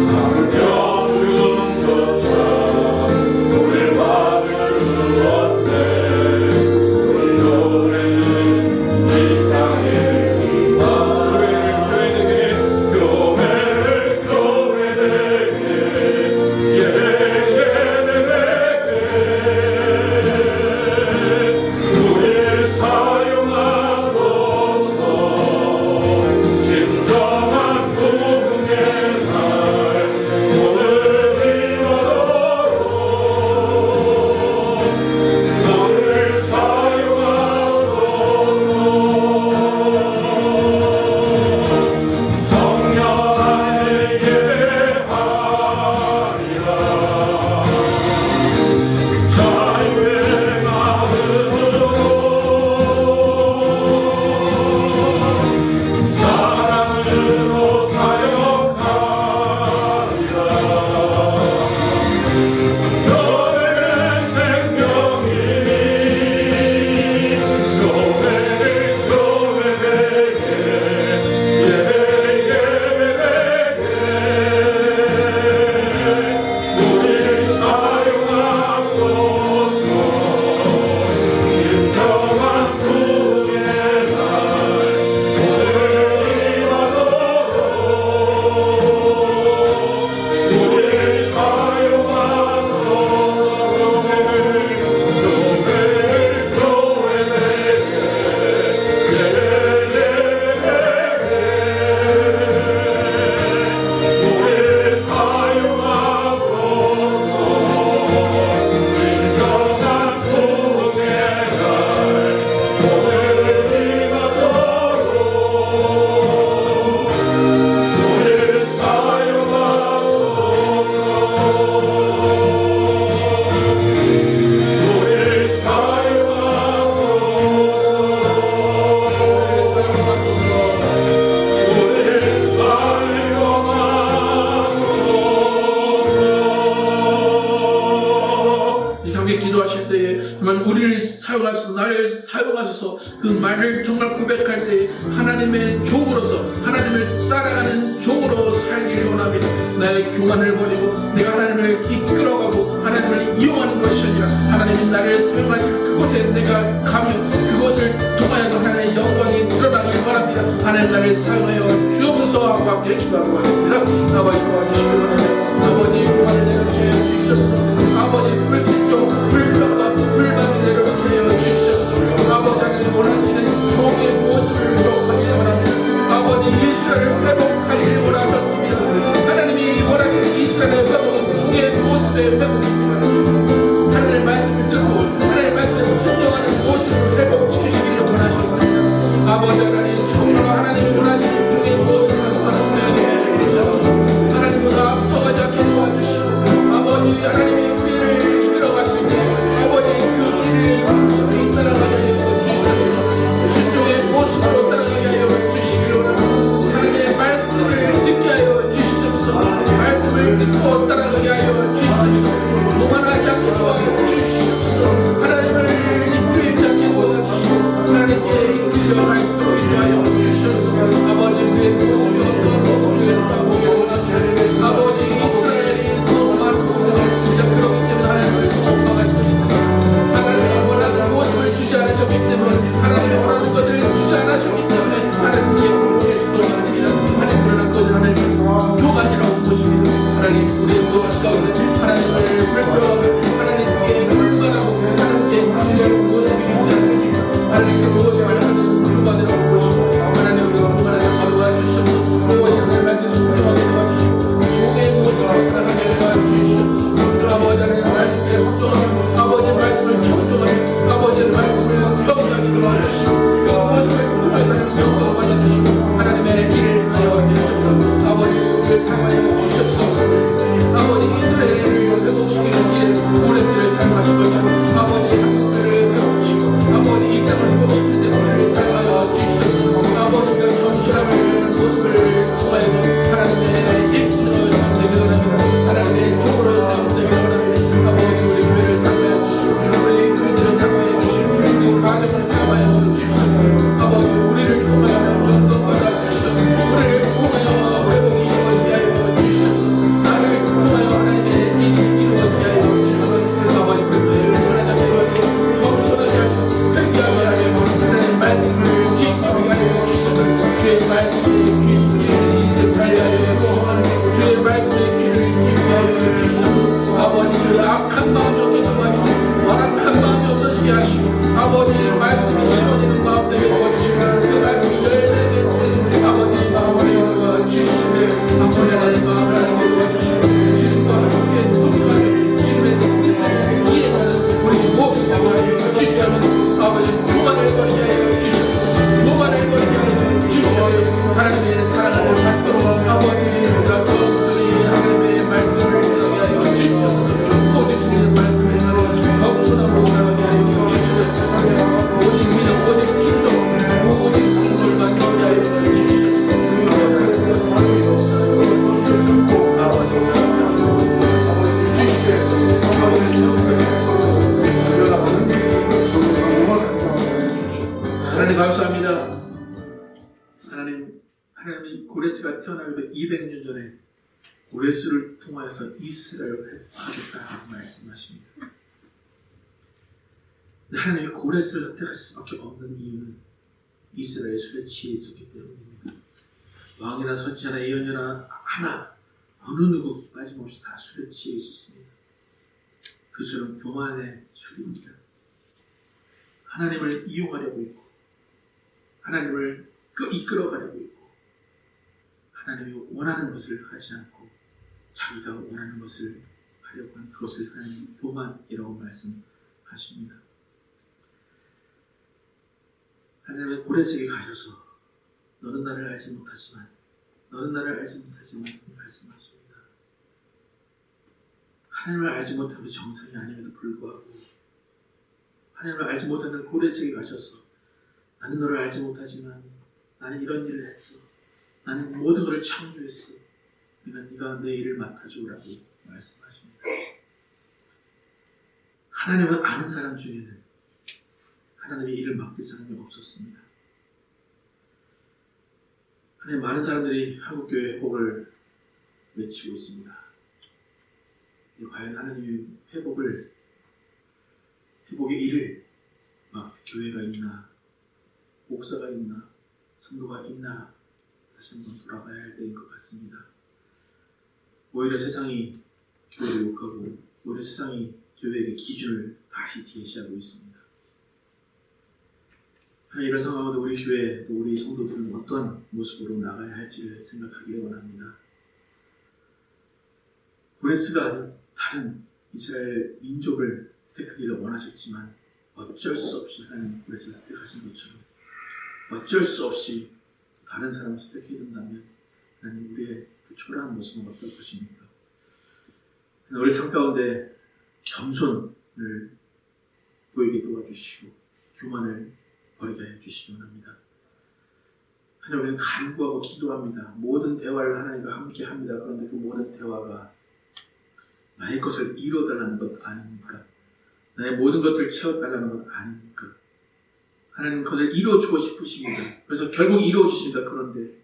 강경 죽음조차 우릴 막을 수 없네. 우리 노래는 이 땅의 희망 교회되게 우릴 사용하소서. 진정한 구원의 날 오늘이 오도록 우릴 사용하소서. 성령 안에 예배하리라. 자유의 마음으로 사랑으로 사역하리라. 너는 생명이니 교회되게 우릴 사용하소서. 진정한 구원의 날 오늘이 오도록 우릴 사용하소서. 우릴 사용하소서. 진정한 구원의 날 오늘이 오도록 우릴 이렇게 기도하실 때에 정말 우리를 사용하소서, 나를 사용하소서, 그 말을 정말 고백할 때에 하나님의 종으로서 하나님을 따라가는 종으로 살기를 원합니다. 나의 교만을 버리고 내가 하나님을 이끌어가고 하나님을 이용하는 것이 아니라 하나님이 나를 사용하실 그곳에 내가 가며 그것을 통하여서 하나님의 영광이 드러나길 원합니다. 하나님 나를 사용하여 주옵소서 하고 함께 기도하고 하겠습니다. 아버지 도와주시기 원합니다. 아버지 교만을 내려놓게 하여 주시옵소서. 아버지 불신종, 불평과 불만을 내려놓게 하여 주시옵소서. 아버지 하나님 원하시는 종의 모습을 회복하기를 원합니다. 아버지 이스라엘을 회복하기를 원하셨습니다. 하나님이 원하시는 이스라엘의 회복은 종의 모습의 회복입니다. 하나님의 말씀을 듣고 하나님의 말씀에 순종하는 모습을 회복시키시기를 원하셨습니다. 아버지 하나님 정말로 하나님이 원하시는 종의 모습을 회복하게 하여 주시옵소서. 하나님보다 앞서가지 않게 도와주시고 아버지 하나님이 우리를 이끌어가실 때 아버지 그 길을 따라가게 하여 주시옵소서. 순종의 모습으로 따라가게 하여 주시기를 원합니다. 하나님의 말씀을 듣게 하여 주시옵소서. 말씀을 듣고 따라가게 하여 주시옵소서. 노만하지 않게 도와주여 주시옵소서. 하나님을 이끌지 않게 도와주시고 하나님께 이끌려 갈 수 있도록 인도하여 주시옵소서. 아버지 우리의 모습이 어떤 모습을 보게 원합니다. 아버지 이스라엘이 너무 많습니다. 진짜 그렇기 때문에 하나님을 통과할 수 있습니다. 하나님의 원하는 모습을 주지 않으셨기 때문에 하나님의 원하는 것들을 주지 않으셨기 때문에 하나님께 볼 수도 있습니다. 하나님 그러나 그것은 하나님의 교만이라고 보십니다. 하나님 우리의 모습 가운데 하나님을 불평하고 하나님께 불만하고 하나님께 불의하는 모습이 있지 않습니다. 하나님 그 모습을 하나님 교만이라고 보시고 하나님 우리가 교만하지 않게 도와주시옵소서. 아버지 하나님 말씀 순종하게 도와주시고 종의 모습으로 살아가게 도와주시옵소서. 아버지 하나님 말씀에 순종하고 아버지의 말씀을 청종하고 아버지의 말씀을 경외하게 도와주시고 그 모습을 통해서 하나님 영광 받아주시고 하나님의 일을 하여 주시옵소서. 아버지 우리를 사용하여 주시옵소서. 아버지 이스라엘을 회복시키는 일에 오레스를 사용하신 것처럼 아버지 한국들을 회복시키고 아버지 이 땅을 회복시키는 데 하나님의 말씀이 심어지는 마음 되게 도와주시고 그 말씀이 열매되게 우리 아버지 마음을 도와주시며 아버지 하나님 마음을 하나님께 도와주시고 주님과 함께 동행하며 주님의 뜻을 이해하는 우리 모두 마음을 주시옵소서. 아버지 교만을 버리게 하여 주시옵소서. 교만을 버리게 하여 주시옵소서. 하나님의 사랑을 받도록 아버지 우리가 더욱더이 하나님의 말씀을 전하게 하여 주시옵소서. 오직 주님의 말씀에 따라 더욱더 나아가게 하여 주시옵소서. 오직 믿음, 오직 충성, 오직 공부만 넣게 하여 주시옵소서. 아버지 하나님 감사합니다. 하나님이 고레스가 태어나기 200년 전에 고레스를 통하여서 이스라엘을 회복하겠다고 말씀하십니다. 하나님이 고레스를 선택할 수밖에 없는 이유는 이스라엘의 술에 취해 있었기 때문입니다. 왕이나 선지자나 예언자나 하나 어느 누구 빠짐없이 다 술에 취해 있었습니다. 그 술은 교만의 술입니다. 하나님을 이용하려고 있고 하나님을 이끌어가려고 있고 하나님이 원하는 것을 하지 않고 자기가 원하는 것을 하려고 하는 그것을 하나님 교만이라고 말씀하십니다. 하나님의 고레스에게 가셔서 너는 나를 알지 못하지만 말씀하십니다. 하나님을 알지 못하는 정상이 아님에도 불구하고 하나님을 알지 못하는 고레스에게 가셔서 나는 너를 알지 못하지만 나는 이런 일을 했어. 나는 모든 것을 창조했어. 그러니까 네가 내 일을 맡아주라고 말씀하십니다. 하나님을 아는 사람 중에는 하나님의 일을 맡길 사람이 없었습니다. 하나님 많은 사람들이 한국교회 회복을 외치고 있습니다. 과연 하나님이 회복의 일을 막 교회가 있나 목사가 있나 성도가 있나 다시 한번 돌아봐야 할 때인 것 같습니다. 오히려 세상이 교회를 욕하고 오히려 세상이 교회의 기준을 다시 제시하고 있습니다. 이런 상황에도 우리 교회 또 우리 성도들은 어떠한 모습으로 나가야 할지를 생각하기를 원합니다. 고레스가 아닌 다른 이스라엘 민족을 택하기를 원하셨지만 어쩔 수 없이 하나님 고레스를 선택하신 것처럼 어쩔 수 없이 다른 사람을 선택해야 된다면 하나님 우리의 그 초라한 모습은 어떨 것입니까? 우리 삶 가운데 겸손을 보이게 도와주시고 교만을 버리게 해주시기 원합니다. 하나님 우리는 간구하고 기도합니다. 모든 대화를 하나님과 함께 합니다. 그런데 그 모든 대화가 나의 것을 이루어달라는 것 아닙니까? 나의 모든 것을 채워달라는 것 아닙니까? 하나님 그것을 이루어주고 싶으십니다. 그래서 결국 이루어주십니다. 그런데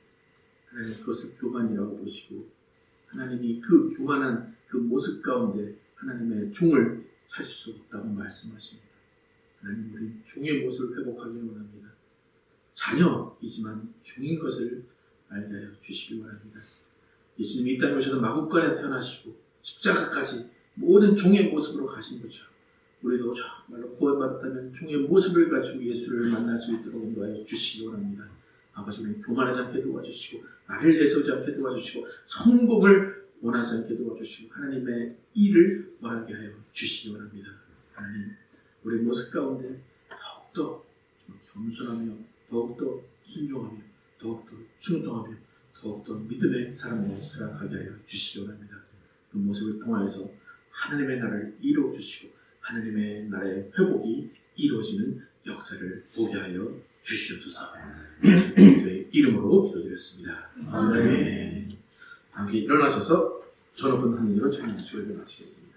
하나님 그것을 교만이라고 보시고 하나님이 그 교만한 그 모습 가운데 하나님의 종을 찾을 수 없다고 말씀하십니다. 하나님 우리 종의 모습을 회복하기를 원합니다. 자녀이지만 종인 것을 알게 하여 주시기 바랍니다. 예수님이 이 땅에 오셔서 마구간에 태어나시고 십자가까지 모든 종의 모습으로 가신 것처럼 우리도 정말로 구원받았다면 종의 모습을 가지고 예수를 만날 수 있도록 인도하여 주시기 원합니다. 아버지 우리는 교만하지 않게 도와주시고 나를 내세우지 않게 도와주시고 성공을 원하지 않게 도와주시고 하나님의 일을 원하게 하여 주시기 원합니다. 하나님 우리 모습 가운데 더욱더 겸손하며 더욱더 순종하며 더욱더 충성하며 더욱더 믿음의 사람으로 살아가게 하여 주시기 원합니다. 그 모습을 통하여서 하나님의 나라를 이루어 주시고 하나님의 나라의 회복이 이루어지는 역사를 보게 하여 주시옵소서. 예수 그리스도의 이름으로 기도드렸습니다. 아멘. 함께 일어나셔서 저 높은 하늘로 찬양하시고 마치겠습니다.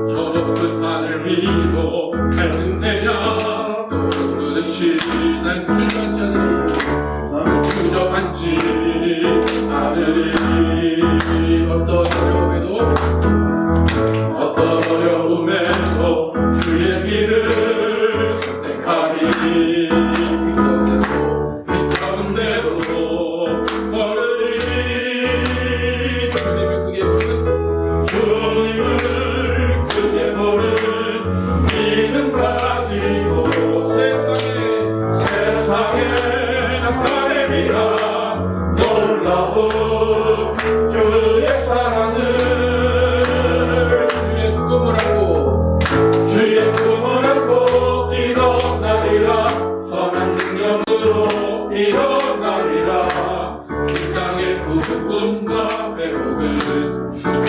저 높은 하늘 위로 했는데야 또 그릇이 난 주저앉지 주저앉지 하늘이 어떤 어려움에도 주의 길을 선택하리 이 가운데도 걸으리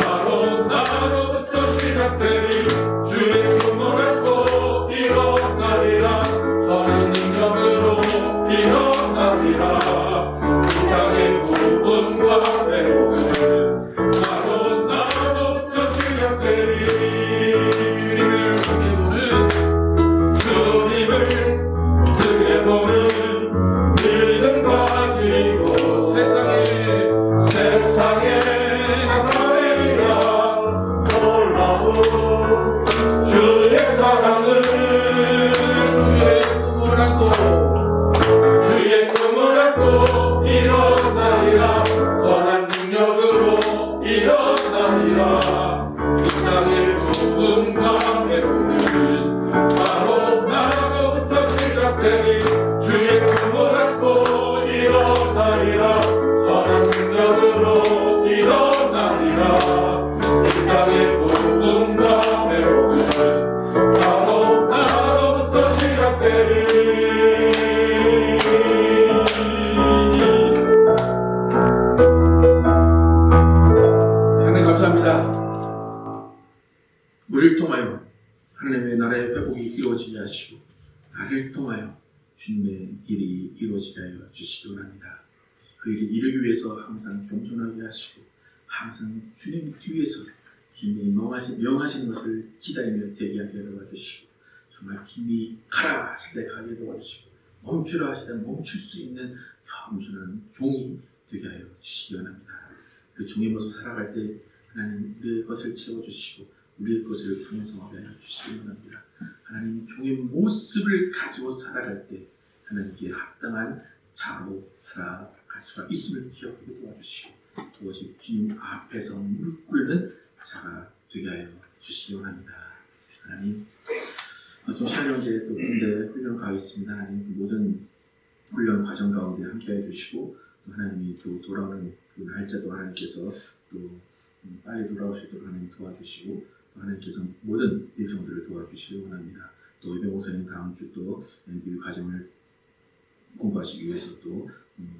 바로 나로부터 시작되리 주의 꿈을 고 일어나리라 선한 능력으로 일어나리라 이 땅의 구분과 회복은 바로 나로부터 시작되리 주님을 크게 보는 믿음 가지고 세상에 나타내리라 놀라운 주의 사랑을 주의 꿈을 안고 일어나리라 선한 능력으로 일어나리라 이 땅의 구분과 회복은 바로 나로부터 시작되니 주의 꿈을 안고 일어나리라 선한 능력으로 일어나리라 이 땅의 구분과 회복은 바로 나로부터 시작되니 하나님 감사합니다. 우리를 통하여 하나님의 나라의 회복이 이루어지게 하시고 나를 통하여 주님의 일이 이루어지게 하여 주시기 원합니다. 그 일을 이루기 위해서 항상 겸손하게 하시고 항상 주님 뒤에서 주님이 명하시는 것을 기다리며 대기하게 도와주시고 정말 주님이 가라 하실 때 가게 도와주시고 멈추라 하실 때 멈출 수 있는 겸손한 종이 되게 하여 주시기 원합니다. 그 종의 모습 살아갈 때 하나님 우리의 것을 채워주시고 우리의 것을 풍성하게 하여 주시기 원합니다. 하나님 종의 모습을 가지고 살아갈 때 하나님께 합당한 자로 살아갈 수가 있음을 기억하게 도와주시고 오직 주님 앞에서 무릎 꿇는 자가 되게 하여 주시기 원합니다. 하나님 좀 시간이 언제 또 군대 훈련 가 있습니다. 하나님 그 모든 훈련 과정 가운데 함께해 주시고 또 하나님이 또 돌아오는 그 날짜도 하나님께서 또 빨리 돌아올 수 있도록 하나님 도와주시고 또 하나님께서 모든 일정들을 도와주시기 원합니다. 또 이병 목사님 다음 주 또 MBB 과정을 공부하시기 위해서 또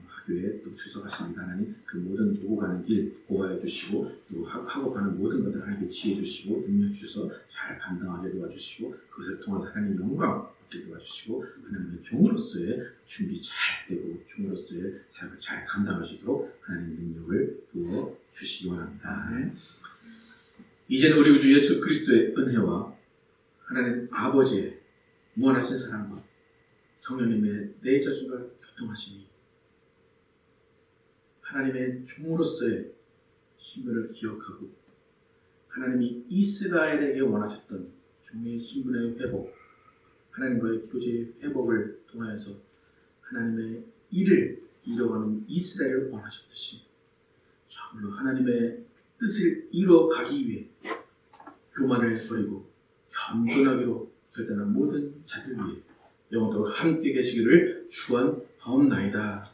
학교에 또 출석하십니다. 하나님 그 모든 오고 가는 길 보호해 주시고 또 하고 가는 모든 것들 하나님께 지혜 주시고 능력 주셔서 잘 감당하게 도와주시고 그것을 통해서 하나님 영광 얻게 도와주시고 하나님의 종으로서의 준비 잘 되고 종으로서의 사역을 잘 감당할 수 있도록 하나님 능력을 부어 주시기 원합니다. 이제는 우리 주 예수 그리스도의 은혜와 하나님 아버지의 무한하신 사랑과 성령님의 내적과 교통하시니 하나님의 종으로서의 신분을 기억하고 하나님이 이스라엘에게 원하셨던 종의 신분의 회복, 하나님과의 교제의 회복을 통하여서 하나님의 일을 이뤄가는 이스라엘을 원하셨듯이 정말로 하나님의 뜻을 이뤄가기 위해 교만을 버리고 겸손하기로 결단한 모든 자들 위해 영원토록 함께 계시기를 축원하옵나이다.